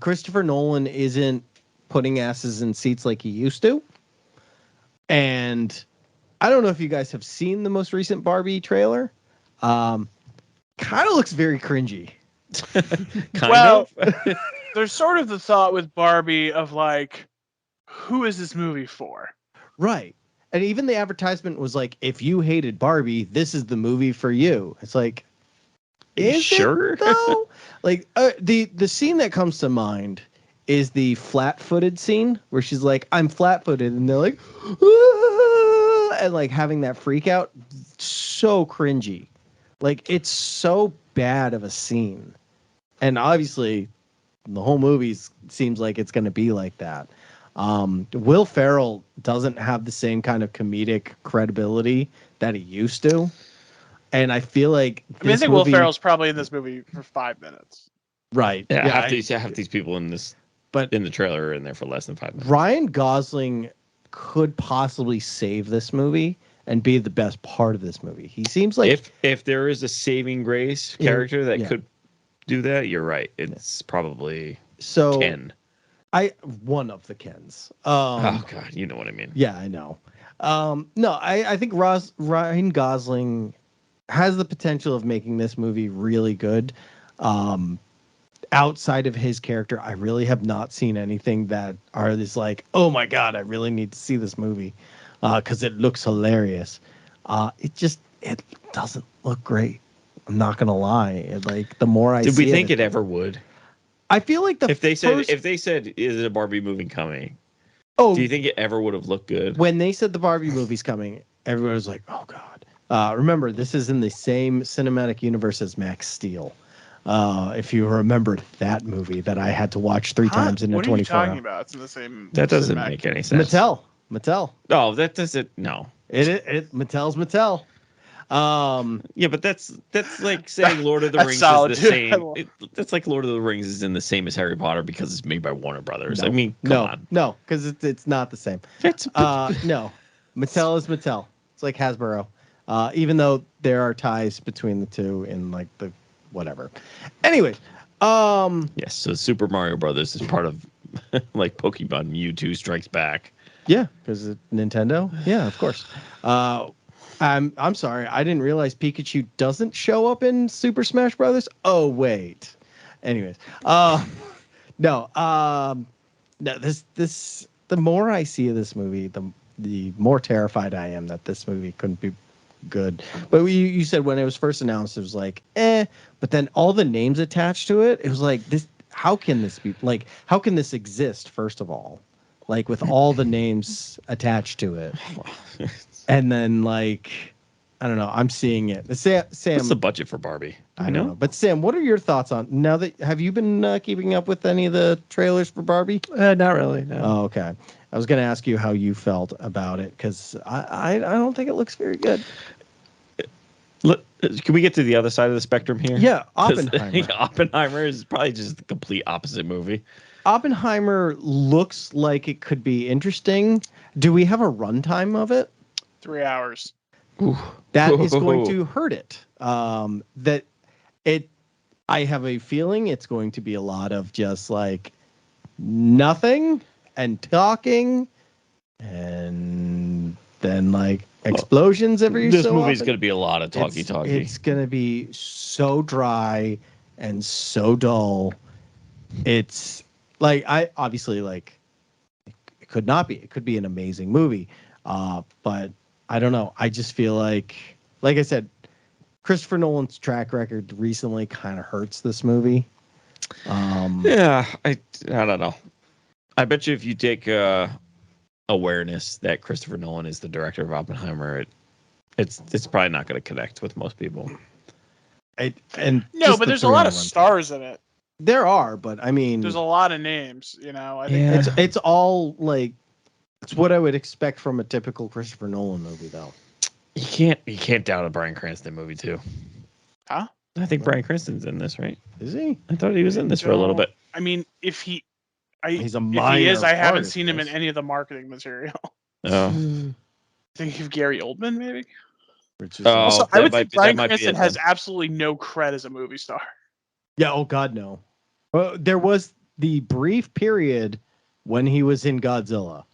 Christopher Nolan isn't putting asses in seats like he used to. And I don't know if you guys have seen the most recent Barbie trailer. Kind of looks very cringy. Kind of. There's sort of the thought with Barbie of like, who is this movie for? Right. And even the advertisement was like, if you hated Barbie, this is the movie for you. It's like, is sure? it though? Like the scene that comes to mind is the flat-footed scene where she's like, I'm flat-footed, and they're like, "Ah," and like having that freak out. So cringy. Like it's so bad of a scene. And obviously the whole movie seems like it's going to be like that. Will Ferrell doesn't have the same kind of comedic credibility that he used to. And I feel like I think Will Ferrell's probably in this movie for 5 minutes. Right. Yeah, half these people in this, but in the trailer are in there for less than 5 minutes. Ryan Gosling could possibly save this movie and be the best part of this movie. He seems like if there is a saving grace character that could do that, you're right. It's probably Ken. One of the Kens. Oh God, you know what I mean. Yeah, I know. No, I think Ryan Gosling has the potential of making this movie really good. Outside of his character, I really have not seen anything that is like, oh my God, I really need to see this movie because it looks hilarious. It doesn't look great. I'm not gonna lie. Like the more I did see we think it ever would? I feel like if they said is it a Barbie movie coming? Oh, do you think it ever would have looked good? When they said the Barbie movie's coming, everyone was like, oh God. Remember, this is in the same cinematic universe as Max Steel. If you remembered that movie that I had to watch 3 times in a 24 What are you talking about? It's in the same. That doesn't make any sense. Mattel. No, that doesn't. No. Mattel's Mattel. Yeah, but that's like saying Lord of the Rings solid, is the same. That's like Lord of the Rings is in the same as Harry Potter because it's made by Warner Brothers. No, I mean, come on. No, because it's not the same. No, Mattel is Mattel. It's like Hasbro. Even though there are ties between the two in like the whatever. Anyways, yes. So Super Mario Brothers is part of like Pokemon Mewtwo Strikes Back. Yeah, because Nintendo. Yeah, of course. I'm sorry, I didn't realize Pikachu doesn't show up in Super Smash Brothers. Oh wait. Anyways, no. This. The more I see of this movie, the more terrified I am that this movie couldn't be good. But you said when it was first announced, it was like, but then all the names attached to it, it was like this. How can this be like? How can this exist? First of all, like with all the names attached to it. And then, like, I don't know. I'm seeing it. Sam, what's the budget for Barbie? I don't know. But Sam, what are your thoughts on now that have you been keeping up with any of the trailers for Barbie? Not really. No. Oh, okay. I was going to ask you how you felt about it because I don't think it looks very good. Can we get to the other side of the spectrum here? Yeah, Oppenheimer. Oppenheimer is probably just the complete opposite movie. Oppenheimer looks like it could be interesting. Do we have a runtime of it? 3 hours. Ooh. That is going to hurt it. I have a feeling it's going to be a lot of just like nothing and talking and then like explosions every so often. This movie's going to be a lot of talky. It's going to be so dry and so dull. It's like I obviously like it could not be. It could be an amazing movie. But I don't know. I just feel like I said, Christopher Nolan's track record recently kind of hurts this movie. Yeah, I don't know. I bet you if you take awareness that Christopher Nolan is the director of Oppenheimer, it's probably not going to connect with most people. No, but there's a lot of stars in it. There are, but I mean, there's a lot of names. I think it's all like it's what I would expect from a typical Christopher Nolan movie, though. You can't doubt a Bryan Cranston movie too. Huh? I think Bryan Cranston's in this, right? Is he? I thought he was in this for a little bit. I mean, if he is, minor I haven't part seen of him in this. any of the marketing material. Oh. Think of Gary Oldman, maybe. Which is Also, I would think Bryan might be Cranston it has then. absolutely no cred as a movie star. Yeah. Oh God, no. Well, there was the brief period when he was in Godzilla.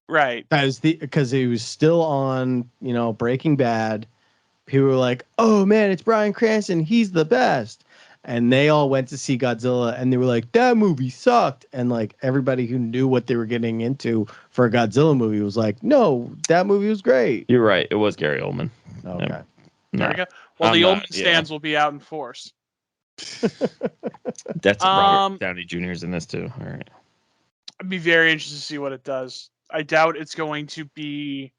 Right. That was because he was still on, Breaking Bad. People were like, "Oh man, it's Bryan Cranston. He's the best." And they all went to see Godzilla, and they were like, "That movie sucked." And like everybody who knew what they were getting into for a Godzilla movie was like, "No, that movie was great." You're right. It was Gary Oldman. Okay. Yep. There we go. Well, the Oldman stands will be out in force. That's Robert Downey Jr.'s in this too. All right. I'd be very interested to see what it does. I doubt it's going to be.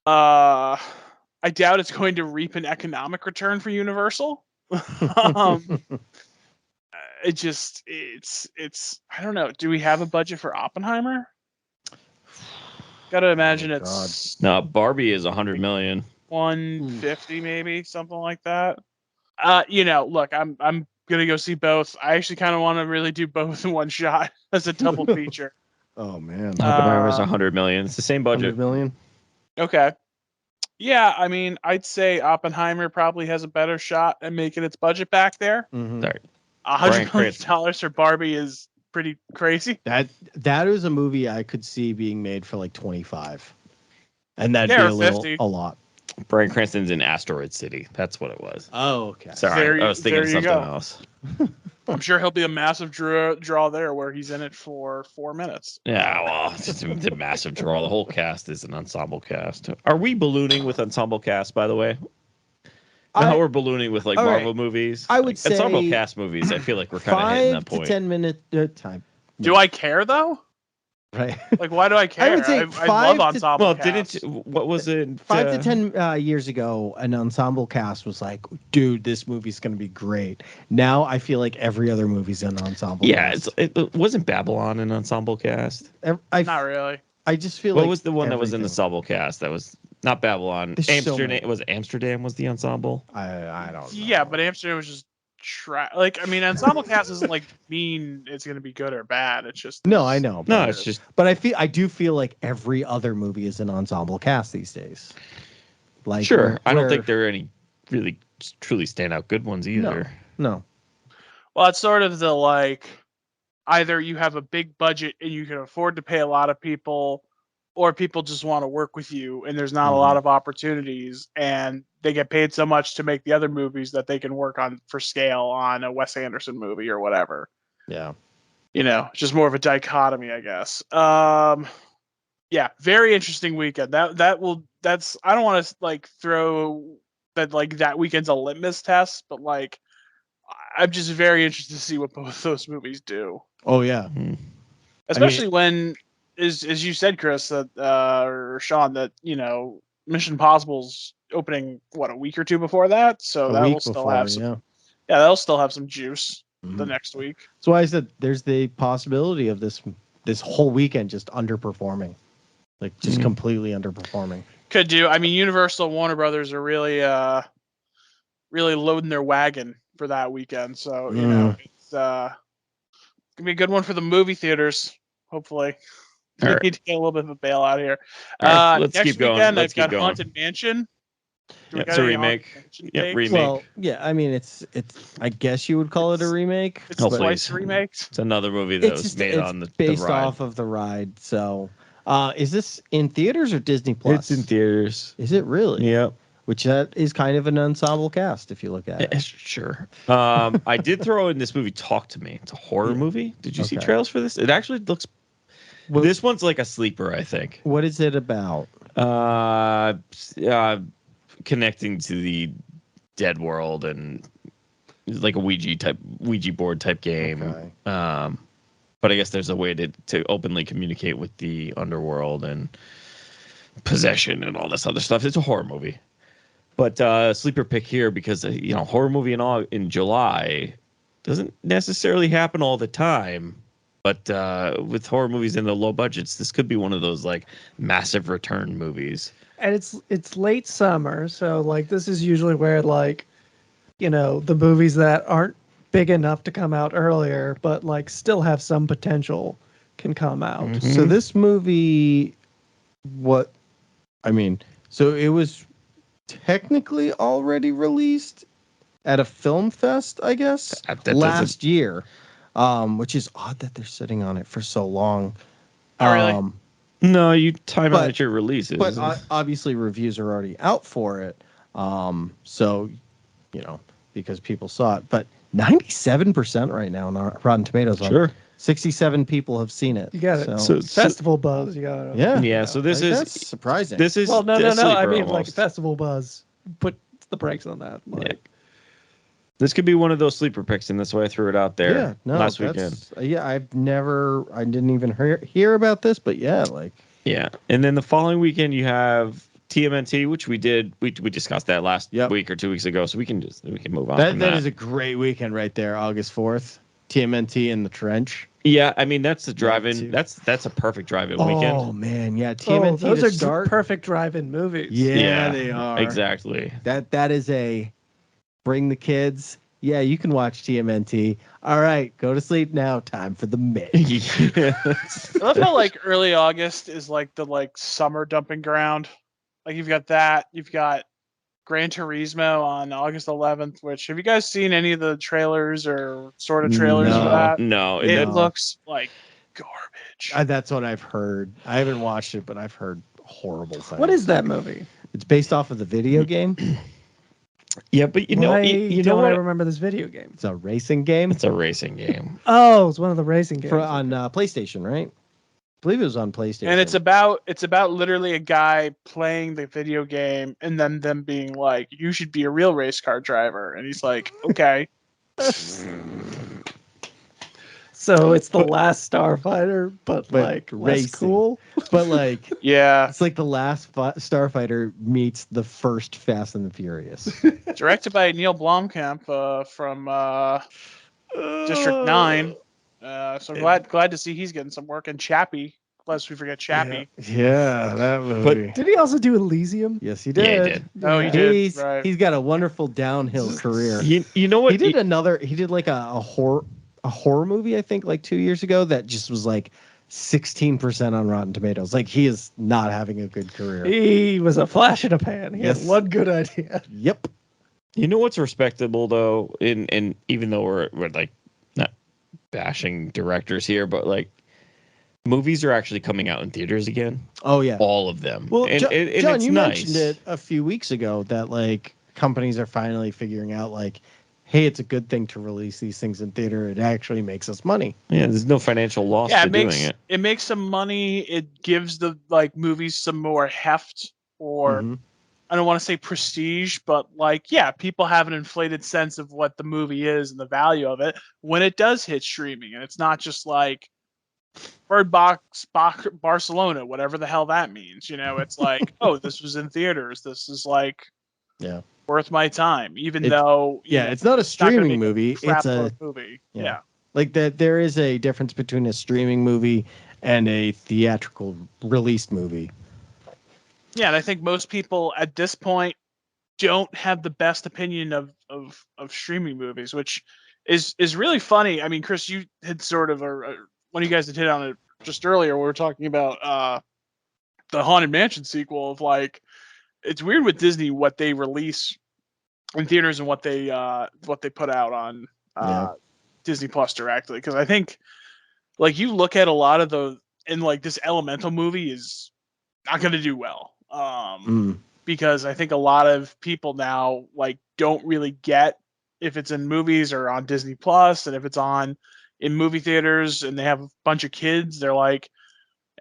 I doubt it's going to reap an economic return for Universal. It's I don't know. Do we have a budget for Oppenheimer? Gotta imagine it's No, Barbie is $100 million. 150 maybe, something like that. Look, I'm gonna go see both. I actually kind of want to really do both in one shot as a double feature. Oh man. Oppenheimer's $100 million. It's the same budget. $100 million. Okay. Yeah, I mean, I'd say Oppenheimer probably has a better shot at making its budget back there. Mm-hmm. Sorry. $100 million for Barbie is pretty crazy. That is a movie I could see being made for like 25, and that'd Yeah, be or 50. a lot. Bryan Cranston's in Asteroid City. That's what it was. Oh, okay. Sorry, I was thinking of something else. I'm sure he'll be a massive draw there where he's in it for 4 minutes. Yeah, well, it's a massive draw. The whole cast is an ensemble cast. Are we ballooning with ensemble cast, by the way? No, we're ballooning with like Marvel movies. I would say ensemble cast movies. I feel like we're kind of hitting that point. 5 to 10 minute time. Do I care though? Right. Like, why do I care? I would say I love ensemble cast. What was it? 5 to 10 years ago, an ensemble cast was like, dude, this movie's going to be great. Now I feel like every other movie's an ensemble cast. It wasn't Babylon an ensemble cast. Not really. I just feel what like was the one that was in the ensemble cast? That was not Babylon. Amsterdam was the ensemble. I don't know. Yeah, but Amsterdam was just ensemble cast doesn't mean it's going to be good or bad. It's just no, I know. No, it's just. But I do feel like every other movie is an ensemble cast these days. Like, sure, I don't think there are any really truly standout good ones either. No. Well, it's sort of the either you have a big budget and you can afford to pay a lot of people, or people just want to work with you and there's not a lot of opportunities and they get paid so much to make the other movies that they can work on for scale on a Wes Anderson movie or whatever. Yeah. It's just more of a dichotomy, I guess. Yeah, very interesting weekend. I don't want to throw that weekend's a litmus test, but I'm just very interested to see what both those movies do. Oh yeah. Especially when, as you said, Chris, that or Sean, that Mission Impossible's opening a week or two before that, so that will still have some. Yeah, that'll still have some juice the next week. That's why I said there's the possibility of this whole weekend just underperforming, just completely underperforming. Could do. I mean, Universal and Warner Brothers are really loading their wagon for that weekend, so it's gonna be a good one for the movie theaters. Hopefully. We need to get a little bit of a bailout here. Let's next keep going. Weekend, Let's I've keep got going. Haunted Mansion. It's a remake. Yeah, remake. Well, yeah, I mean, it's. I guess you would call it a remake. It's twice remakes. It's another movie that was made on the based ride. off of the ride. So, is this in theaters or Disney Plus? It's in theaters. Is it really? Yep. Which that is kind of an ensemble cast if you look at it. Sure. I did throw in this movie Talk to Me. It's a horror movie. Did you see trailers for this? It actually looks. This one's like a sleeper, I think. What is it about? Connecting to the dead world and like a Ouija board type game. Okay. But I guess there's a way to openly communicate with the underworld and possession and all this other stuff. It's a horror movie. But sleeper pick here because horror movie in July doesn't necessarily happen all the time. But with horror movies in the low budgets, this could be one of those like massive return movies. And it's late summer, so like this is usually where like the movies that aren't big enough to come out earlier, but like still have some potential can come out. Mm-hmm. So this movie, so it was technically already released at a film fest, I guess, last year, which is odd that they're sitting on it for so long. Oh, really? No, you time out your releases. But obviously reviews are already out for it. So, because people saw it. But 97% right now on Rotten Tomatoes. Sure. 67 people have seen it. You got it. So Festival buzz. You got it. Yeah. So this is that's surprising. This is no. I sleeper mean, almost. like festival buzz. Put the brakes on that. Like, This could be one of those sleeper picks, and that's why I threw it out there. Yeah, no, last weekend. Yeah, I didn't even hear about this, but yeah, Yeah, and then the following weekend you have TMNT, which we discussed that last week or 2 weeks ago, so we can move on. That is a great weekend right there, August 4th. TMNT in the trench. Yeah, I mean that's the drive-in. That's a perfect drive-in weekend. Oh man, yeah, TMNT those to are start. perfect drive-in movies. Yeah, they are exactly. That is a bring the kids. Yeah, you can watch TMNT. All right, go to sleep now. Time for the mid. I love how like early August is like the summer dumping ground. Like you've got that. You've got Gran Turismo on August 11th. Which have you guys seen any of the trailers or sort of trailers for that? No, It looks like garbage. That's what I've heard. I haven't watched it, but I've heard horrible things. What is that movie? It's based off of the video game. Yeah, but you know don't what? I remember this video game? It's a racing game. It's a racing game. Oh, it's one of the racing games. On PlayStation, right? I believe it was on PlayStation. And it's about literally a guy playing the video game and then them being like, "You should be a real race car driver," and he's like, "Okay." So it's the last Starfighter, but like less racing. cool. But like, Yeah. it's like the last Starfighter meets the first Fast and the Furious. Directed by Neil Blomkamp from District 9. So glad to see he's getting some work. And Chappie, lest we forget Chappie. Yeah, that movie. Did he also do Elysium? Yes, he did. Yeah, he did. Oh, he did. Right. He's got a wonderful downhill career. You know what? He did like a horror movie, I think, like 2 years ago that just was like 16% on Rotten Tomatoes. Like he is not having a good career. He was a flash in a pan. He had one good idea. Yep. You know what's respectable though, in even though we're like not bashing directors here, but like movies are actually coming out in theaters again. Oh yeah, all of them. Well, and John, it's you nice. mentioned it a few weeks ago that like companies are finally figuring out like, hey, it's a good thing to release these things in theater. It actually makes us money. Yeah, there's no financial loss to doing it. It makes some money. It gives the movies some more heft, or I don't want to say prestige, but people have an inflated sense of what the movie is and the value of it when it does hit streaming, and it's not just like Bird Box Barcelona, whatever the hell that means. It's like, oh, this was in theaters. This is worth my time, even though it's not a streaming movie. It's a movie. Yeah. Like that, there is a difference between a streaming movie and a theatrical released movie. Yeah, and I think most people at this point don't have the best opinion of streaming movies, which is really funny. I mean, Chris, you had sort of one of you guys had hit on it just earlier. We were talking about the Haunted Mansion sequel of it's weird with Disney what they release in theaters and what they put out on Disney Plus directly, because I think you look at a lot of this Elemental movie is not going to do well. Because I think a lot of people now don't really get if it's in movies or on Disney Plus, and if it's on in movie theaters and they have a bunch of kids, they're like,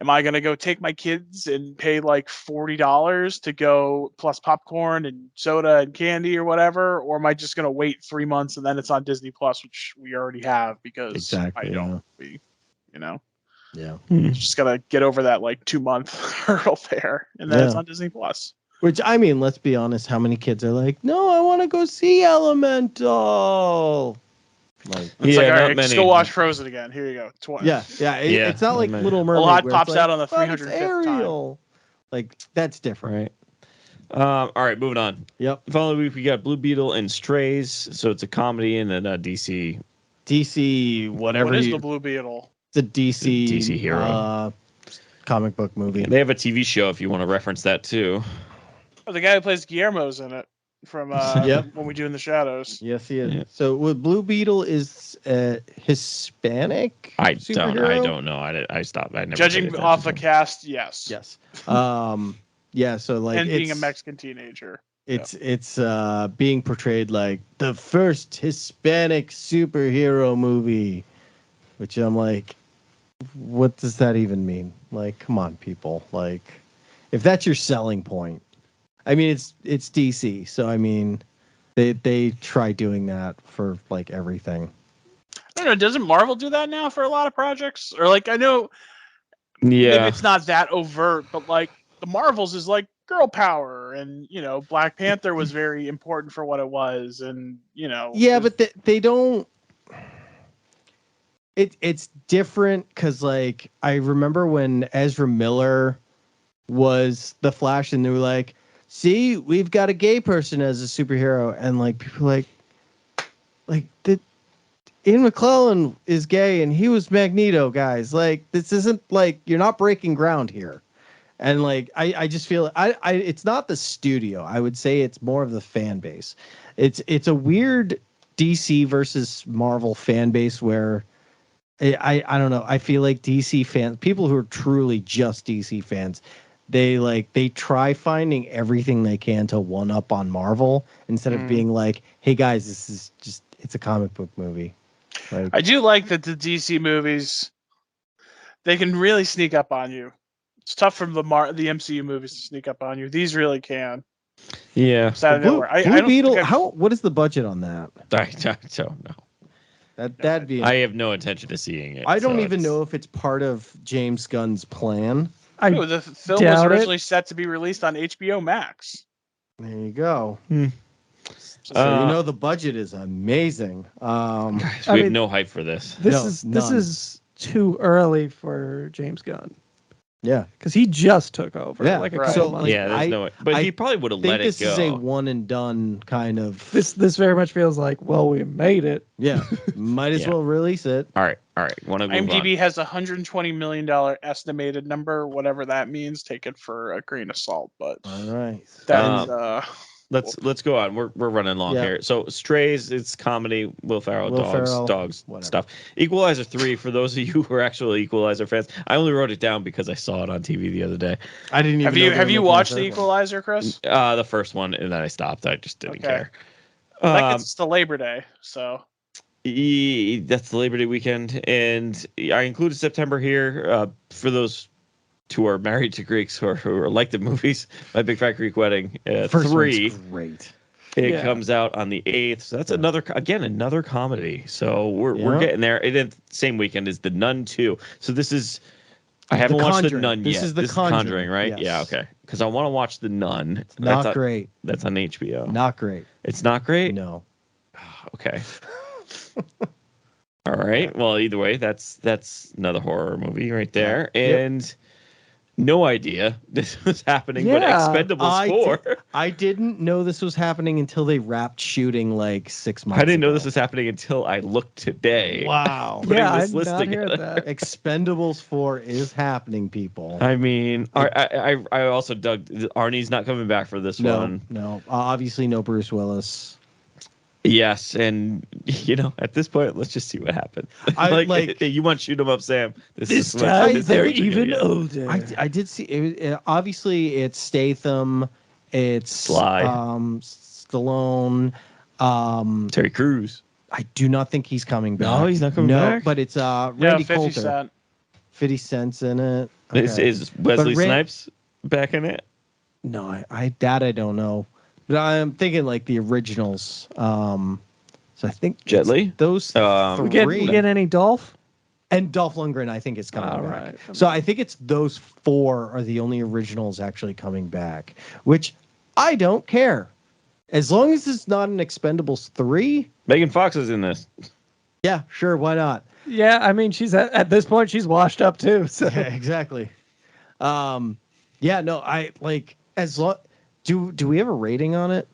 am I going to go take my kids and pay $40 to go plus popcorn and soda and candy or whatever? Or am I just going to wait 3 months and then it's on Disney Plus, which we already have because Yeah. Just got to get over that 2 month hurdle there. And then it's on Disney Plus. Which, I mean, let's be honest, how many kids are like, no, I want to go see Elemental? Like, It's Yeah, like, all not right, just many. go watch Frozen again. Here you go. yeah, Yeah, it's not like not many. Little Mermaid. lot where it's pops like, out on the but it's 305th time. Ariel. Like, that's different. Right. All right, moving on. Yep. Following week, we got Blue Beetle and Strays. So it's a comedy and then a DC DC, whatever. What is the Blue Beetle? It's a DC, DC hero. Comic book movie. They have a TV show if you want to reference that too. Oh, the guy who plays Guillermo's in it from Yep. When We Do in the Shadows. Yes, he is. Yeah. So, Blue Beetle is Hispanic. I superhero? don't know. I stopped. I never. paid Judging attention off to the it. cast, yes. Yes. Yeah. So, like, And being a it's- Mexican teenager. It's being portrayed like the first Hispanic superhero movie, which I'm like, what does that even mean? Like, come on, people. Like, if that's your selling point, I mean, it's DC, so I mean, they try doing that for like everything. I don't know. Doesn't Marvel do that now for a lot of projects? Or like, I know maybe Yeah. it's not that overt, but like the Marvels is like girl power, and Black Panther was very important for what it was, and Yeah, but they don't. It's different because, like, I remember when Ezra Miller was the Flash, and they were like, "See, we've got a gay person as a superhero," and like people like the Ian McClellan is gay, and he was Magneto, guys. Like, this isn't like you're not breaking ground here. And like I just feel it's not the studio. I would say it's more of the fan base. It's a weird DC versus Marvel fan base where I don't know. I feel like DC fans, people who are truly just DC fans, they try finding everything they can to one up on Marvel instead of being like, hey guys, this is just it's a comic book movie. Like, I do like that the DC movies, they can really sneak up on you. It's tough for the MCU movies to sneak up on you. These really can. Yeah. It's out of Blue, nowhere. I Blue don't Beetle, think I've- what is the budget on that? I don't know. That'd be I have no intention of seeing it. I don't so even it's- know if it's part of James Gunn's plan. No, the film was doubt it. originally set to be released on HBO Max. There you go. Hmm. So the budget is amazing. Guys, I we have mean, no hype for this. This none. is too early for James Gunn Yeah. because he just took over Yeah, like a right. couple So, months. like, Yeah, there's no way. But I he probably would have I think let it this go. is a one and done kind of. This very much feels like, well, we made it. Yeah. Might as Yeah. well release it. All right. Want to move IMDb has a $120 million estimated number, whatever that means. Take it for a grain of salt, but All right. that's on? Let's go on. We're running long Yeah. here. So Strays, it's comedy. Will Ferrell, dogs, whatever. stuff. Equalizer 3. For those of you who are actually Equalizer fans, I only wrote it down because I saw it on TV the other day. I didn't even. have know you they have were you making a watched third The one. Equalizer, Chris? The first one, and then I stopped. I just didn't Okay. care. That gets to Labor Day, so That's the Labor Day weekend, and I included September here for those who are married to Greeks or who are like the movies. My Big Fat Greek Wedding First 3. one's great. It Yeah. comes out on the 8th, so that's another comedy. So we're Yeah. getting there. And then same weekend is The Nun 2. So this is I haven't The watched The Conjuring. Nun This yet. is The this Conjuring, is Conjuring, right? yes. Yeah, okay. Because I want to watch The Nun. Not great. That's on HBO. Not great. It's not great. No. Okay. All right. Well, either way, that's another horror movie right there, Yep. and no idea this was happening. But Yeah. Expendables 4. I didn't know this was happening until they wrapped shooting like 6 months. I didn't know ago. this was happening until I looked today. Wow. Putting Yeah, I this did list not hear together. that. Expendables 4 is happening, people. I mean, I also dug. Arnie's not coming back for this one. No. Obviously, no Bruce Willis. Yes, and at this point, let's just see what happens. I- you want shoot 'em up, Sam? This is what- time this is they're what you're gonna even get. older. I did see it, obviously it's Statham, it's Sly. Stallone. Terry Crews. I do not think he's coming back. No, he's not coming back? But it's yeah, Randy 50 Coulter. Cent. 50 Cent's in it. Is Wesley But Ran- Snipes back in it? No, I don't know. But I'm thinking like the originals. So I think Jet it's Li? those Um, we get three. we get any Dolph? And Dolph Lundgren, I think, is coming All back. right. So I think it's those 4 are the only originals actually coming back, which I don't care. As long as it's not an Expendables 3, Megan Fox is in this. yeah, sure, why not? Yeah, I mean, she's at this point, she's washed up too. So Yeah, exactly. Yeah, no, I like as long. Do we have a rating on it?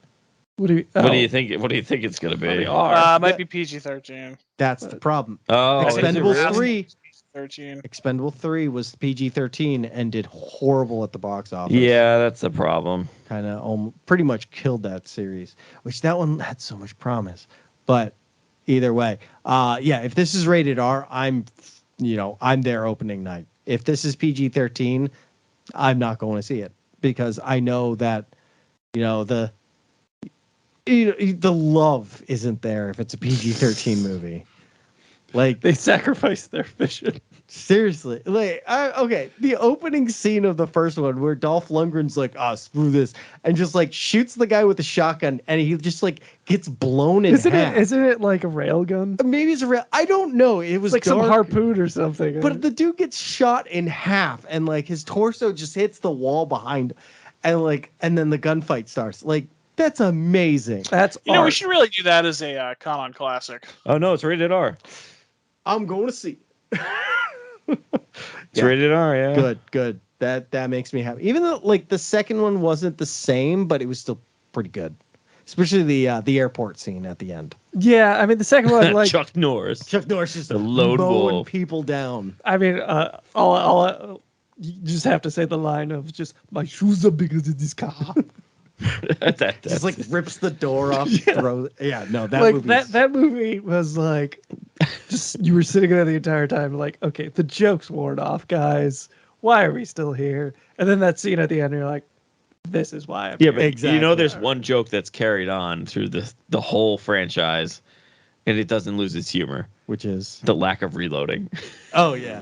what do you? What do you think? What do you think it's gonna be? Might be PG-13. That's the problem. Oh, is it Expendables really? 3. 13. Expendable 3 was PG-13 and did horrible at the box office. Yeah, that's the problem. Kind of pretty much killed that series, which that one had so much promise. But either way, yeah, if this is rated R, I'm there opening night. If this is PG-13, I'm not going to see it because I know that, the love isn't there if it's a PG-13 movie. Like, They sacrificed their vision. seriously, like, okay, the opening scene of the first one where Dolph Lundgren's like, screw this, and just like shoots the guy with a shotgun, and he just like gets blown in half. Isn't it like a rail gun? Maybe it's a real. I don't know. It was It's like some dark, harpoon or something. but the dude gets shot in half, and like his torso just hits the wall behind, and then the gunfight starts. Like, that's amazing. That's We art. should really do that as a Con-On classic. Oh no, it's rated R. I'm going to see. It's Yeah. rated R. Yeah. Good. That makes me happy. Even though like the second one wasn't the same, but it was still pretty good. Especially the airport scene at the end. Yeah, I mean the second one, like Chuck Norris. Chuck Norris just The lone mowing wolf. people down. I mean, you just have to say the line of just my shoes are bigger than this car. Just like rips the door off. That like movie. that movie was like, just you were sitting there the entire time, like, okay, the joke's worn off, guys. Why are we still here? And then that scene at the end, you're like, this is why I'm Yeah, here. but Exactly. there's one joke that's carried on through the whole franchise, and it doesn't lose its humor. Which is The lack of reloading. oh yeah.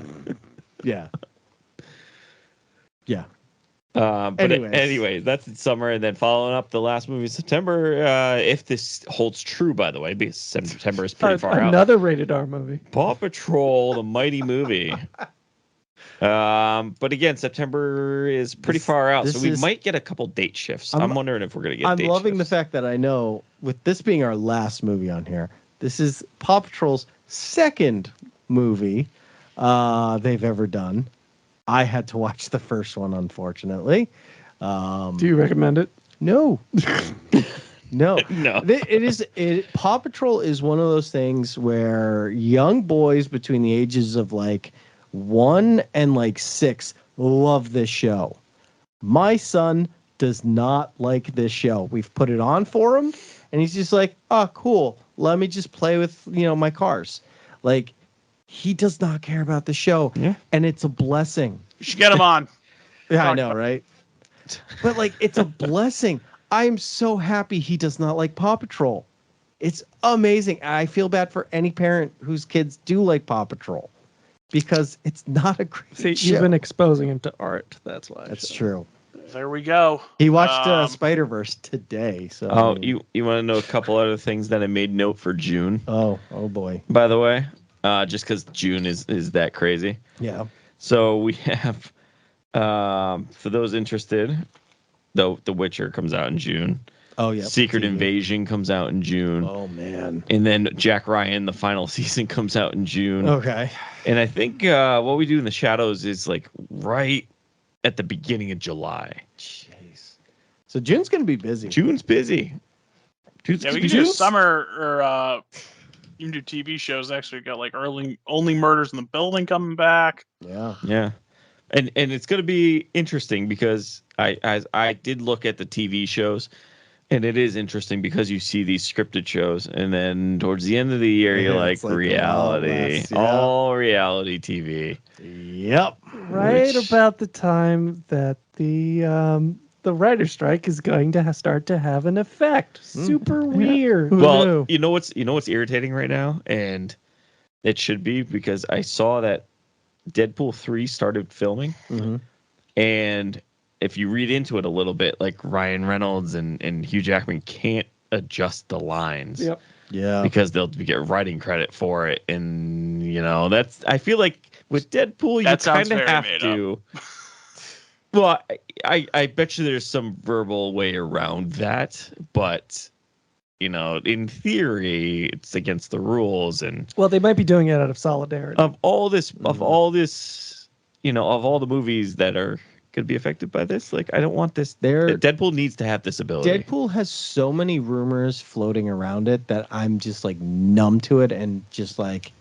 But Anyways. anyway, that's in summer, and then following up the last movie in September. If this holds true, by the way, because September is pretty far out. Another rated R movie. Paw Patrol, the mighty movie. But again, September is pretty far out, so we might get a couple date shifts. I'm wondering if we're gonna get. I'm date loving the shifts. fact that I know, with this being our last movie on here, this is Paw Patrol's second movie they've ever done. I had to watch the first one, unfortunately. Do you recommend it? No. No. No. Paw Patrol is one of those things where young boys between the ages of like 1 and like 6 love this show. My son does not like this show. We've put it on for him, and he's just like, oh, cool. Let me just play with, my cars. Like, he does not care about the show. Yeah. And it's a blessing. You should get him on. Yeah, I Talk know, about- right? But like, it's a blessing. I'm so happy he does not like Paw Patrol. It's amazing. I feel bad for any parent whose kids do like Paw Patrol because it's not a great See, show. you've been exposing him to art. That's why. That's true. There we go. He watched Um, Spider-Verse today. So Oh, you want to know a couple other things that I made note for June? Oh boy. By the way, just because June is that crazy. Yeah. So we have, for those interested, The Witcher comes out in June. Oh yeah. Secret Invasion comes out in June. Oh man. And then Jack Ryan, the final season, comes out in June. Okay. And I think What We Do in the Shadows is like right at the beginning of July. Jeez. So June's gonna be busy. June's busy. Yeah, we can do summer or you can do TV shows. Actually, got like Only Murders in the Building coming back. Yeah. Yeah. And it's going to be interesting because I did look at the TV shows, and it is interesting because you see these scripted shows, and then towards the end of the year, you're Yeah, like it's like reality, yeah. all reality TV. Yep. right Which- about the time that the writer's strike is going to start to have an effect. Super weird. Who Well, knew? you know what's irritating right now, and it should be because I saw that Deadpool 3 started filming, Mhm. and if you read into it a little bit, like Ryan Reynolds and Hugh Jackman can't adjust the lines. Yep. Yeah. Because they'll get writing credit for it, and that's. I feel like with Deadpool, you That sounds kind of very have made to. Well, I bet you there's some verbal way around that, but in theory, it's against the rules. And Well, they might be doing it out of solidarity. of all this, of all the movies that are going to be affected by this, like I don't want this. Deadpool needs to have this ability. Deadpool has so many rumors floating around it that I'm just like numb to it and just like,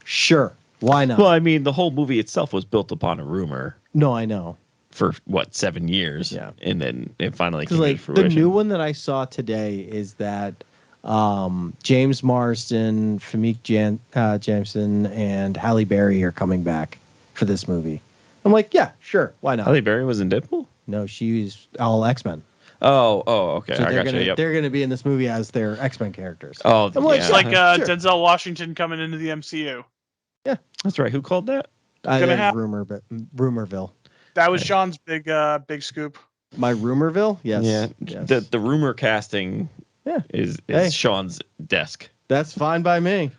sure, why not? Well, I mean, the whole movie itself was built upon a rumor. No, I know. For 7 years? Yeah, and then it finally came like to fruition. The new one that I saw today is that James Marsden, Famke Janssen, and Halle Berry are coming back for this movie. I'm like, yeah, sure, why not? Halle Berry was in Deadpool? No, she's all X-Men. Oh, okay. So I got you. Yep. They're gonna be in this movie as their X-Men characters. Oh, I'm like, It's like sure. Denzel Washington coming into the MCU. Yeah, that's right. Who called that? Rumorville. That was Sean's big scoop. My Rumorville? Yes. Yeah. Yes. The rumor casting is Hey. Sean's desk. That's fine by me.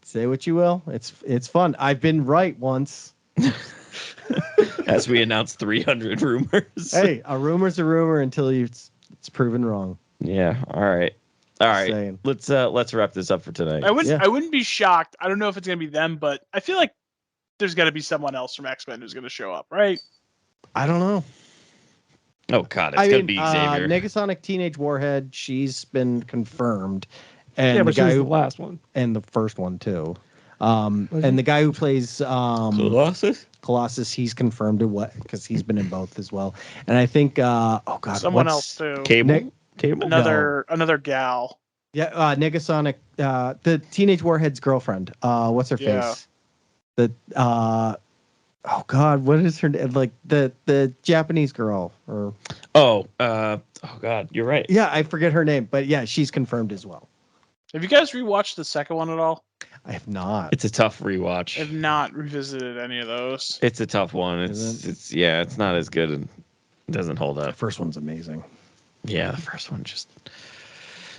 Say what you will. It's fun. I've been right once. As we announced 300 rumors. Hey, a rumor's a rumor until it's proven wrong. Yeah. All right. Saying. Let's wrap this up for tonight. I wouldn't be shocked. I don't know if it's gonna be them, but I feel like there's got to be someone else from X-Men who's gonna show up, right? I don't know. Oh God, it's gonna be Xavier. Negasonic Teenage Warhead. She's been confirmed, and but the guy she was who the last one. and the first one too. And the guy who plays Colossus, he's confirmed to what because he's been in both as well. And I think Someone else too. Cable. Another gal. Yeah, Negasonic, the Teenage Warhead's girlfriend. What's her face? The oh God, what is her name? Like the Japanese girl or oh God, you're right. Yeah, I forget her name, but yeah, she's confirmed as well. Have you guys rewatched the second one at all? I have not. It's a tough rewatch. I've not revisited any of those. It's a tough one. It's not as good and it doesn't hold The up. first one's amazing. Yeah, the first one just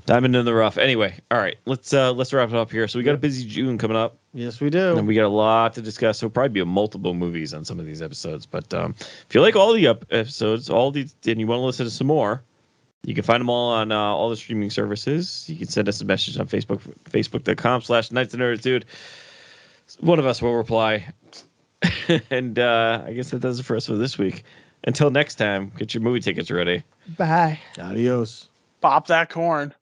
diamond in the rough. Anyway, all right, let's wrap it up here. So we got a busy June coming up. Yes, we do. And we got a lot to discuss. There'll probably be multiple movies on some of these episodes. But if you like all the episodes, and you want to listen to some more, you can find them all on all the streaming services. You can send us a message on Facebook, facebook.com/nightsandnerditude. One of us will reply. And I guess that does it for us for this week. Until next time, get your movie tickets ready. Bye. Adios. Pop that corn.